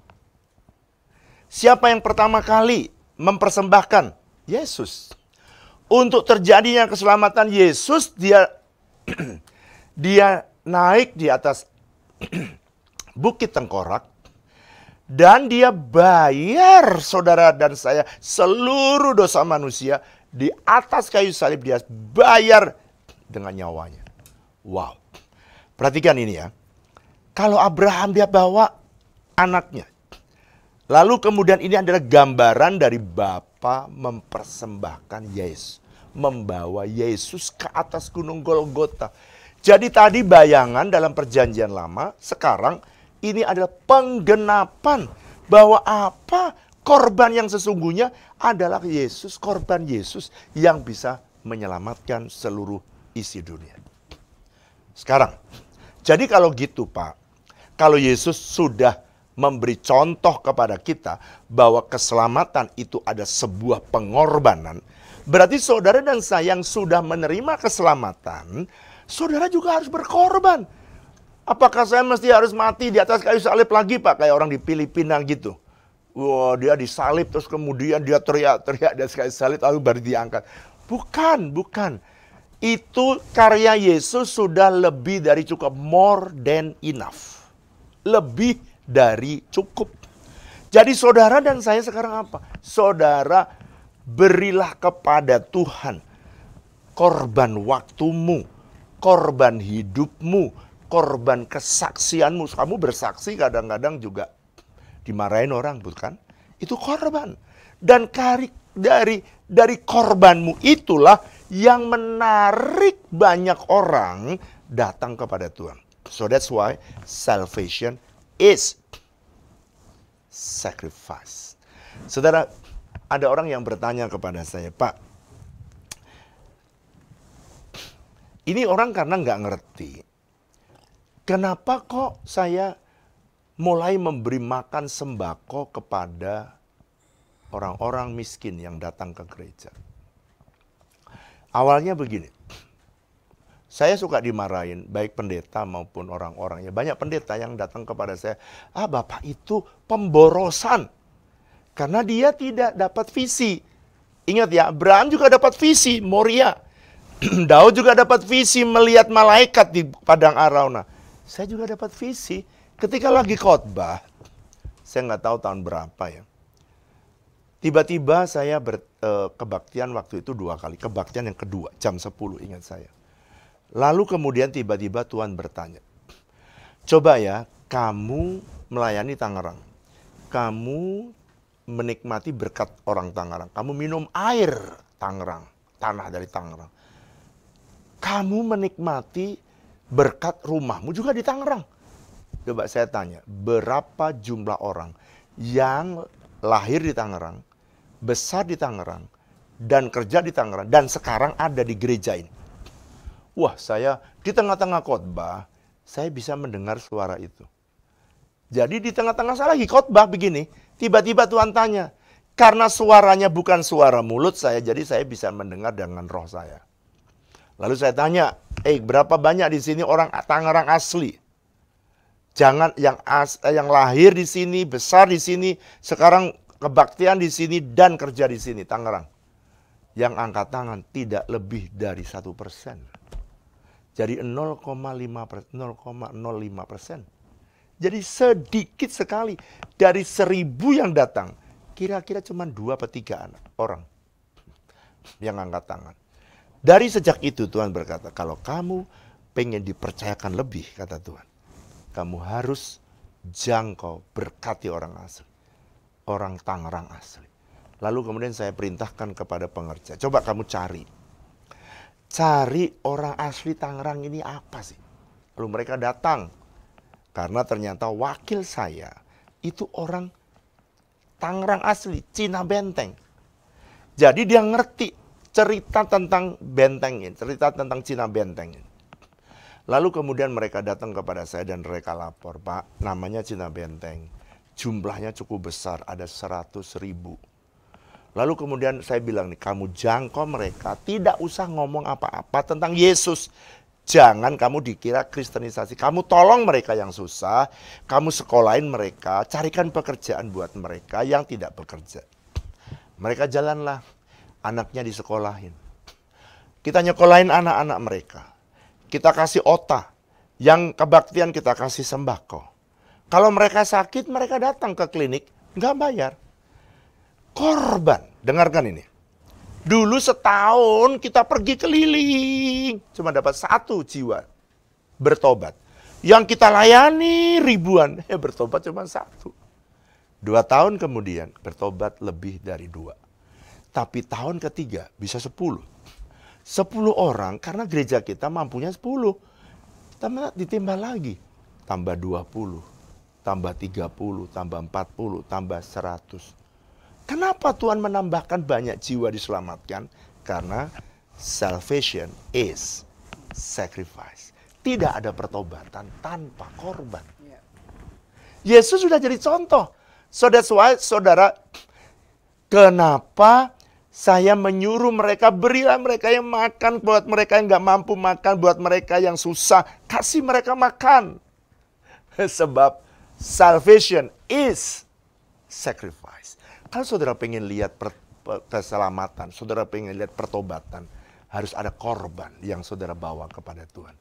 Speaker 2: Siapa yang pertama kali mempersembahkan? Yesus. Untuk terjadinya keselamatan Yesus, dia naik di atas Bukit Tengkorak, dan dia bayar saudara dan saya seluruh dosa manusia. Di atas kayu salib dia bayar dengan nyawanya. Wow. Perhatikan ini ya. Kalau Abraham dia bawa anaknya. Lalu kemudian ini adalah gambaran dari Bapa mempersembahkan Yesus. Membawa Yesus ke atas gunung Golgota. Jadi tadi bayangan dalam perjanjian lama, sekarang ini adalah penggenapan bahwa apa korban yang sesungguhnya adalah Yesus, korban Yesus yang bisa menyelamatkan seluruh isi dunia. Sekarang, jadi kalau gitu Pak, kalau Yesus sudah memberi contoh kepada kita bahwa keselamatan itu ada sebuah pengorbanan, berarti saudara dan saya yang sudah menerima keselamatan, saudara juga harus berkorban. Apakah saya mesti harus mati di atas kayu salib lagi Pak, kayak orang di Filipina gitu? Wah, dia disalib terus kemudian dia teriak-teriak dan sekali salib lalu baru diangkat. Bukan. Itu karya Yesus sudah lebih dari cukup, more than enough. Lebih dari cukup. Jadi saudara dan saya sekarang apa? Saudara berilah kepada Tuhan korban waktumu, korban hidupmu, korban kesaksianmu. Kamu bersaksi kadang-kadang juga dimarahin orang, bukan? Itu korban. Dan dari korbanmu itulah yang menarik banyak orang datang kepada Tuhan. So that's why salvation is sacrifice. Saudara, ada orang yang bertanya kepada saya, Pak, ini orang karena nggak ngerti, kenapa kok saya mulai memberi makan sembako kepada orang-orang miskin yang datang ke gereja. Awalnya begini, saya suka dimarahin, baik pendeta maupun orang-orangnya. Banyak pendeta yang datang kepada saya, Bapak itu pemborosan. Karena dia tidak dapat visi. Ingat ya, Abraham juga dapat visi, Moria. Daud juga dapat visi melihat malaikat di padang Arauna. Saya juga dapat visi. Ketika lagi khotbah, saya nggak tahu tahun berapa ya. Tiba-tiba saya kebaktian waktu itu 2 kali. Kebaktian yang kedua, jam 10 ingat saya. Lalu kemudian tiba-tiba Tuhan bertanya, coba ya kamu melayani Tangerang. Kamu menikmati berkat orang Tangerang. Kamu minum air Tangerang, tanah dari Tangerang. Kamu menikmati berkat rumahmu juga di Tangerang. Coba saya tanya, berapa jumlah orang yang lahir di Tangerang, besar di Tangerang, dan kerja di Tangerang, dan sekarang ada di gereja ini. Wah, saya di tengah-tengah khotbah, saya bisa mendengar suara itu. Jadi di tengah-tengah saya lagi khotbah begini, tiba-tiba Tuhan tanya, karena suaranya bukan suara mulut saya, jadi saya bisa mendengar dengan roh saya. Lalu saya tanya, berapa banyak di sini orang Tangerang asli? Jangan yang lahir di sini, besar di sini, sekarang kebaktian di sini dan kerja di sini, Tangerang. Yang angkat tangan tidak lebih dari 1%. Jadi 0,05%. Jadi sedikit sekali dari 1.000 yang datang, kira-kira cuma 2 atau 3 orang yang angkat tangan. Dari sejak itu Tuhan berkata, kalau kamu pengen dipercayakan lebih, kata Tuhan, kamu harus jangkau berkati orang asli. Orang Tangerang asli. Lalu kemudian saya perintahkan kepada pengerja, coba kamu cari orang asli Tangerang ini apa sih? Lalu mereka datang. Karena ternyata wakil saya itu orang Tangerang asli, Cina Benteng. Jadi dia ngerti cerita tentang benteng ini, cerita tentang Cina Benteng ini. Lalu kemudian mereka datang kepada saya dan mereka lapor, Pak, namanya Cina Benteng. Jumlahnya cukup besar, ada 100.000. Lalu kemudian saya bilang nih, kamu jangkau mereka, tidak usah ngomong apa-apa tentang Yesus. Jangan kamu dikira kristenisasi. Kamu tolong mereka yang susah, kamu sekolahin mereka, carikan pekerjaan buat mereka yang tidak bekerja. Mereka jalanlah, anaknya disekolahin. Kita nyekolahin anak-anak mereka. Kita kasih otah, yang kebaktian kita kasih sembako. Kalau mereka sakit, mereka datang ke klinik, nggak bayar. Korban, dengarkan ini. Dulu setahun kita pergi keliling, cuma dapat 1 jiwa bertobat. Yang kita layani ribuan, bertobat cuma 1. 2 tahun kemudian bertobat lebih dari 2. Tapi tahun ketiga bisa 10. 10 orang karena gereja kita mampunya 10. Ditambah lagi, tambah 20, tambah 30, tambah 40, tambah 100. Kenapa Tuhan menambahkan banyak jiwa diselamatkan? Karena salvation is sacrifice. Tidak ada pertobatan tanpa korban. Yesus sudah jadi contoh. So that's why, saudara, kenapa saya menyuruh mereka, berilah mereka yang makan, buat mereka yang nggak mampu makan, buat mereka yang susah, kasih mereka makan. Sebab salvation is sacrifice. Kalau saudara pengen lihat keselamatan, saudara pengen lihat pertobatan, harus ada korban yang saudara bawa kepada Tuhan.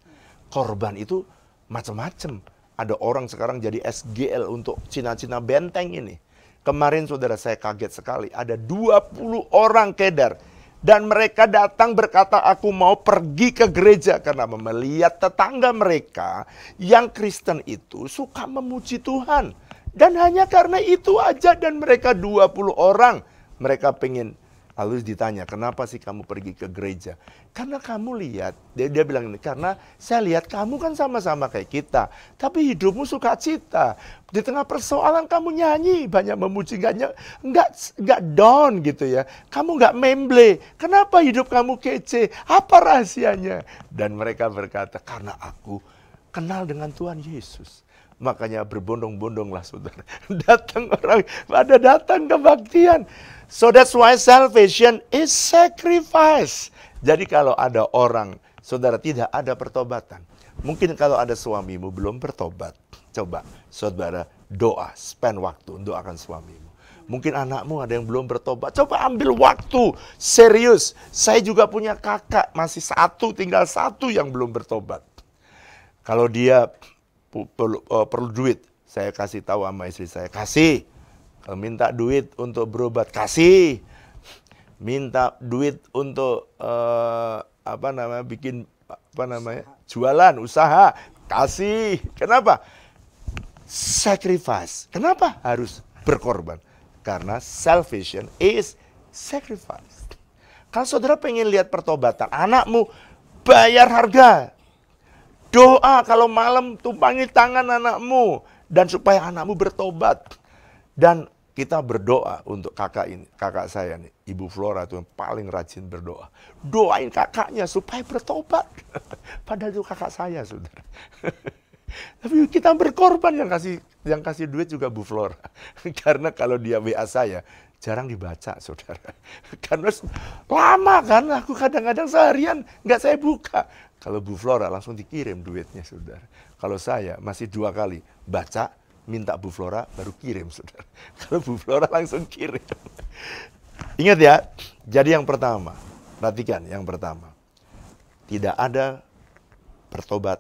Speaker 2: Korban itu macam-macam. Ada orang sekarang jadi SGL untuk Cina-Cina Benteng ini. Kemarin saudara saya kaget sekali, ada 20 orang keder. Dan mereka datang berkata, aku mau pergi ke gereja. Karena melihat tetangga mereka yang Kristen itu suka memuji Tuhan. Dan hanya karena itu aja, dan mereka 20 orang. Mereka pengen, lalu ditanya, kenapa sih kamu pergi ke gereja? Karena kamu lihat, dia bilang ini, karena saya lihat kamu kan sama-sama kayak kita. Tapi hidupmu sukacita. Di tengah persoalan kamu nyanyi, banyak memuji, nggak down gitu ya. Kamu nggak memble. Kenapa hidup kamu kece? Apa rahasianya? Dan mereka berkata, karena aku kenal dengan Tuhan Yesus. Makanya berbondong-bondonglah saudara. Datang orang, datang kebaktian. So that's why salvation is sacrifice. Jadi kalau ada orang, saudara tidak ada pertobatan. Mungkin kalau ada suamimu belum bertobat. Coba saudara doa, spend waktu doakan suamimu. Mungkin anakmu ada yang belum bertobat. Coba ambil waktu, serius. Saya juga punya kakak, masih tinggal satu yang belum bertobat. Kalau dia perlu duit, saya kasih tahu sama istri saya, kasih. Kalau minta duit untuk berobat, kasih. Minta duit untuk jualan, usaha, kasih. Kenapa? Sacrifice. Kenapa harus berkorban? Karena salvation is sacrifice. Kalau saudara pengen lihat pertobatan anakmu, bayar harga. Doa kalau malam, tumpangi tangan anakmu. Dan supaya anakmu bertobat. Dan Kita berdoa untuk kakak ini, kakak saya nih, Ibu Flora itu yang paling rajin berdoa. Doain kakaknya supaya bertobat. Padahal itu kakak saya, saudara. Tapi kita berkorban, yang kasih duit juga Bu Flora. Karena kalau dia WA saya, jarang dibaca, saudara. Karena lama kan, aku kadang-kadang seharian nggak saya buka. Kalau Bu Flora langsung dikirim duitnya, saudara. Kalau saya masih 2 kali baca, minta Bu Flora, baru kirim, saudara. Kalau Bu Flora langsung kirim. Ingat ya, jadi yang pertama, perhatikan yang pertama. Tidak ada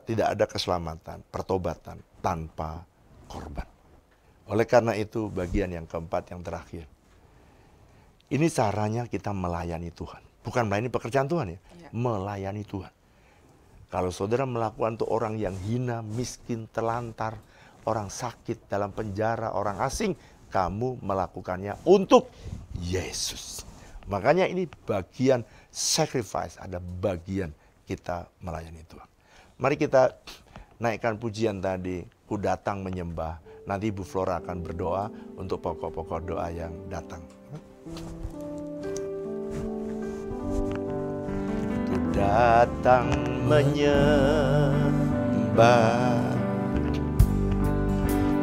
Speaker 2: tidak ada keselamatan, pertobatan tanpa korban. Oleh karena itu, bagian yang keempat, yang terakhir. Ini caranya kita melayani Tuhan. Bukan melayani pekerjaan Tuhan ya, melayani Tuhan. Kalau saudara melakukan untuk orang yang hina, miskin, telantar, orang sakit dalam penjara, orang asing, kamu melakukannya untuk Yesus. Makanya ini bagian sacrifice, ada bagian kita melayani Tuhan. Mari kita naikkan pujian tadi, ku datang menyembah. Nanti Ibu Flora akan berdoa untuk pokok-pokok doa yang datang. Ku datang menyembah,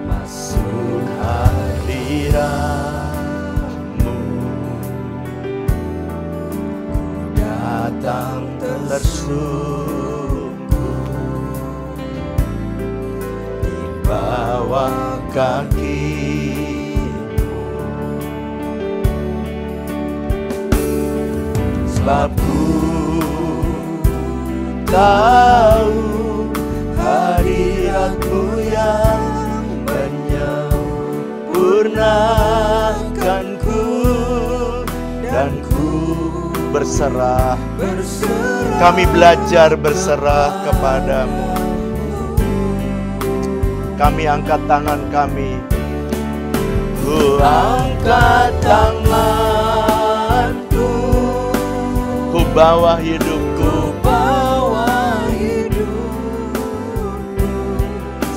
Speaker 2: masuk hadirat-Mu, ku datang tersungguh di bawah kaki-Mu, sebab ku tahu hadirat-Mu yang menyempurnakanku, dan ku berserah. Kami belajar berserah kepadamu. Kami angkat tangan kami. Ku angkat tanganku, ku bawa hidupku,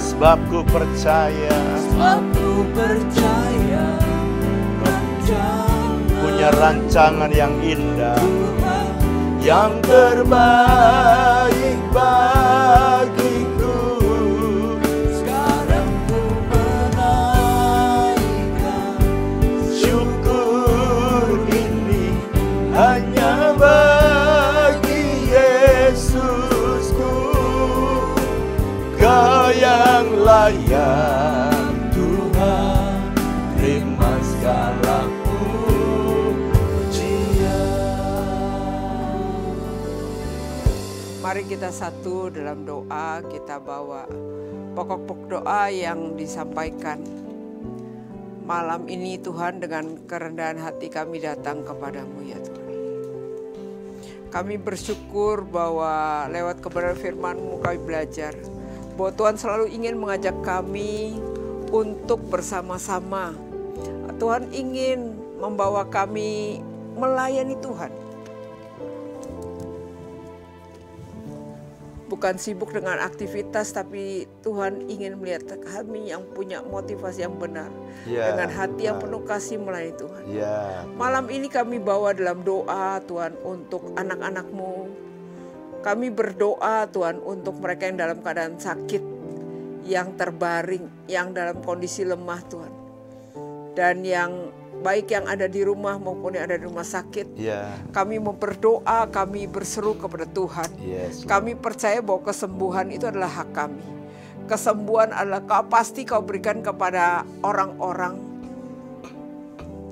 Speaker 2: sebab ku percaya, punya rancangan yang indah, yang terbaik bagiku. Sekarang ku menaikkan syukur ini hanya bagi Yesusku. Kau yang layak Tuhan, terima segala
Speaker 1: Mari kita satu dalam doa, kita bawa pokok-pokok doa yang disampaikan. Malam ini Tuhan, dengan kerendahan hati kami datang kepadamu ya Tuhan. Kami bersyukur bahwa lewat kebenaran firman-Mu kami belajar bahwa Tuhan selalu ingin mengajak kami untuk bersama-sama. Tuhan ingin membawa kami melayani Tuhan. Bukan sibuk dengan aktivitas, tapi Tuhan ingin melihat kami yang punya motivasi yang benar, dengan hati yang penuh kasih melayani Tuhan. Malam ini kami bawa dalam doa Tuhan untuk anak-anak-Mu. Kami berdoa Tuhan untuk mereka yang dalam keadaan sakit, yang terbaring, yang dalam kondisi lemah Tuhan. Dan yang baik yang ada di rumah maupun yang ada di rumah sakit. Kami berdoa, kami berseru kepada Tuhan. Kami percaya bahwa kesembuhan itu adalah hak kami. Kesembuhan adalah pasti Kau berikan kepada orang-orang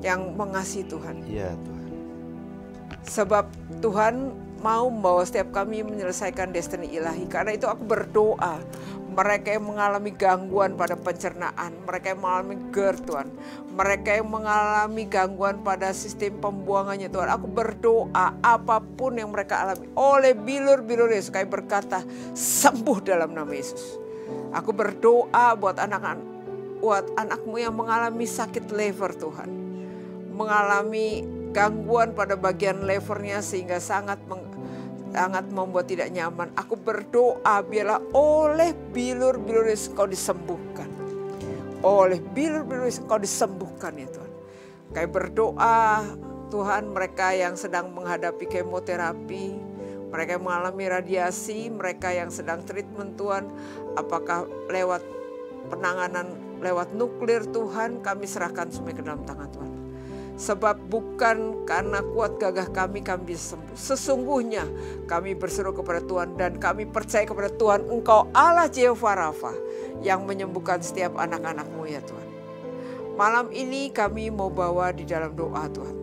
Speaker 1: yang mengasihi Tuhan. Sebab Tuhan mau membawa setiap kami menyelesaikan destiny ilahi. Karena itu aku berdoa, mereka yang mengalami gangguan pada pencernaan, mereka yang mengalami GERD Tuhan, mereka yang mengalami gangguan pada sistem pembuangannya Tuhan, aku berdoa apapun yang mereka alami oleh bilur-bilur Yesus, kami berkata sembuh dalam nama Yesus. Aku berdoa buat anak-Mu yang mengalami sakit liver Tuhan, mengalami gangguan pada bagian livernya sehingga sangat membuat tidak nyaman. Aku berdoa biarlah oleh bilur-bilur Yesus Kau disembuhkan. Oleh bilur-bilur Yesus Kau disembuhkan ya Tuhan. Kami berdoa Tuhan, mereka yang sedang menghadapi kemoterapi, mereka yang mengalami radiasi, mereka yang sedang treatment Tuhan, apakah lewat penanganan lewat nuklir Tuhan, kami serahkan semua ke dalam tangan Tuhan. Sebab bukan karena kuat gagah kami bisa sembuh. Sesungguhnya kami berseru kepada Tuhan dan kami percaya kepada Tuhan, Engkau Allah Jehovah Rafa yang menyembuhkan setiap anak-anak-Mu ya Tuhan. Malam ini kami mau bawa di dalam doa Tuhan.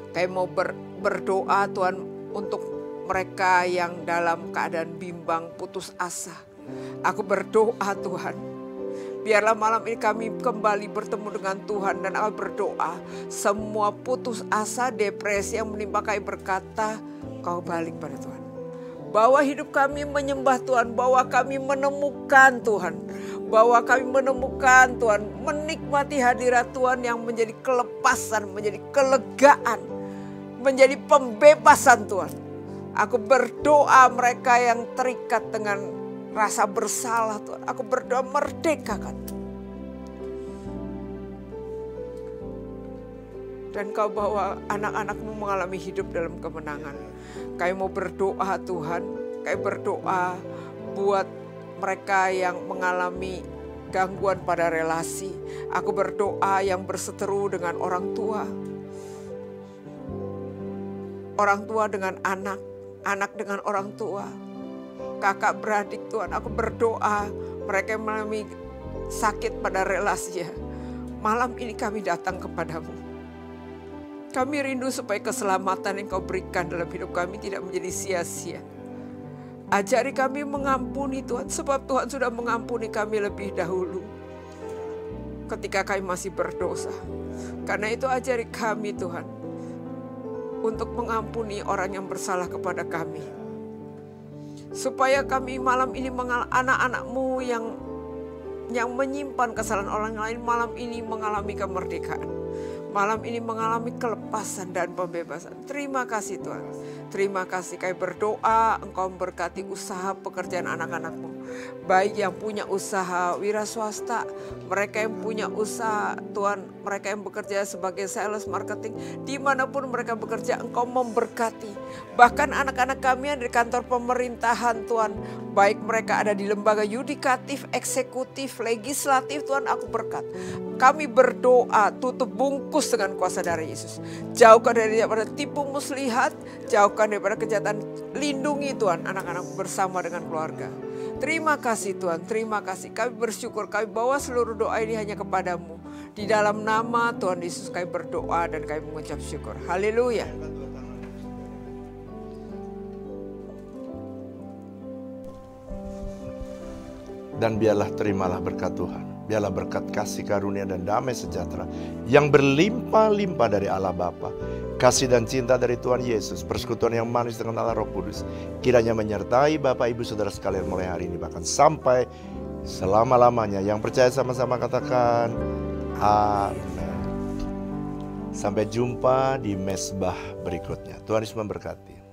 Speaker 1: Kami mau berdoa Tuhan untuk mereka yang dalam keadaan bimbang, putus asa. Aku berdoa Tuhan, biarlah malam ini kami kembali bertemu dengan Tuhan dan aku berdoa semua putus asa, depresi yang menimpa kami berkata, Kau balik pada Tuhan. Bahwa hidup kami menyembah Tuhan, bahwa kami menemukan Tuhan, bahwa kami menemukan Tuhan, menikmati hadirat Tuhan yang menjadi kelepasan, menjadi kelegaan, menjadi pembebasan Tuhan. Aku berdoa mereka yang terikat dengan rasa bersalah Tuhan, aku berdoa merdekakan. Dan Kau bawa anak-anak-Mu mengalami hidup dalam kemenangan. Kami mau berdoa Tuhan, kami berdoa buat mereka yang mengalami gangguan pada relasi. Aku berdoa yang berseteru dengan orang tua dengan anak, anak dengan orang tua, kakak beradik Tuhan. Aku berdoa mereka yang mengalami sakit pada relasinya. Malam ini kami datang kepadamu. Kami rindu supaya keselamatan yang Kau berikan dalam hidup kami tidak menjadi sia-sia. Ajari kami mengampuni Tuhan, sebab Tuhan sudah mengampuni kami lebih dahulu ketika kami masih berdosa. Karena itu ajari kami Tuhan untuk mengampuni orang yang bersalah kepada kami. Supaya kami malam ini anak-anak-Mu yang menyimpan kesalahan orang lain malam ini mengalami kemerdekaan. Malam ini mengalami kelepasan dan pembebasan. Terima kasih Tuhan. Terima kasih. Kami berdoa Engkau memberkati usaha pekerjaan anak-anak-Mu. Baik yang punya usaha wira swasta, mereka yang punya usaha Tuhan, mereka yang bekerja sebagai sales marketing, dimanapun mereka bekerja Engkau memberkati. Bahkan anak-anak kami yang di kantor pemerintahan Tuhan, baik mereka ada di lembaga yudikatif, eksekutif, legislatif Tuhan, aku berkat. Kami berdoa tutup bungkus dengan kuasa darah Yesus. Jauhkan daripada tipu muslihat, jauhkan daripada kejahatan. Lindungi Tuhan anak-anak bersama dengan keluarga. Terima kasih Tuhan, terima kasih. Kami bersyukur, kami bawa seluruh doa ini hanya kepadamu. Di dalam nama Tuhan Yesus kami berdoa dan kami mengucap syukur. Haleluya.
Speaker 2: Dan biarlah terimalah berkat Tuhan. Biarlah berkat kasih karunia dan damai sejahtera yang berlimpah-limpah dari Allah Bapa, kasih dan cinta dari Tuhan Yesus, persekutuan yang manis dengan Allah Roh Kudus, kiranya menyertai Bapak Ibu Saudara sekalian mulai hari ini bahkan sampai selama-lamanya. Yang percaya sama-sama katakan amin. Sampai jumpa di mesbah berikutnya. Tuhan Yesus memberkati.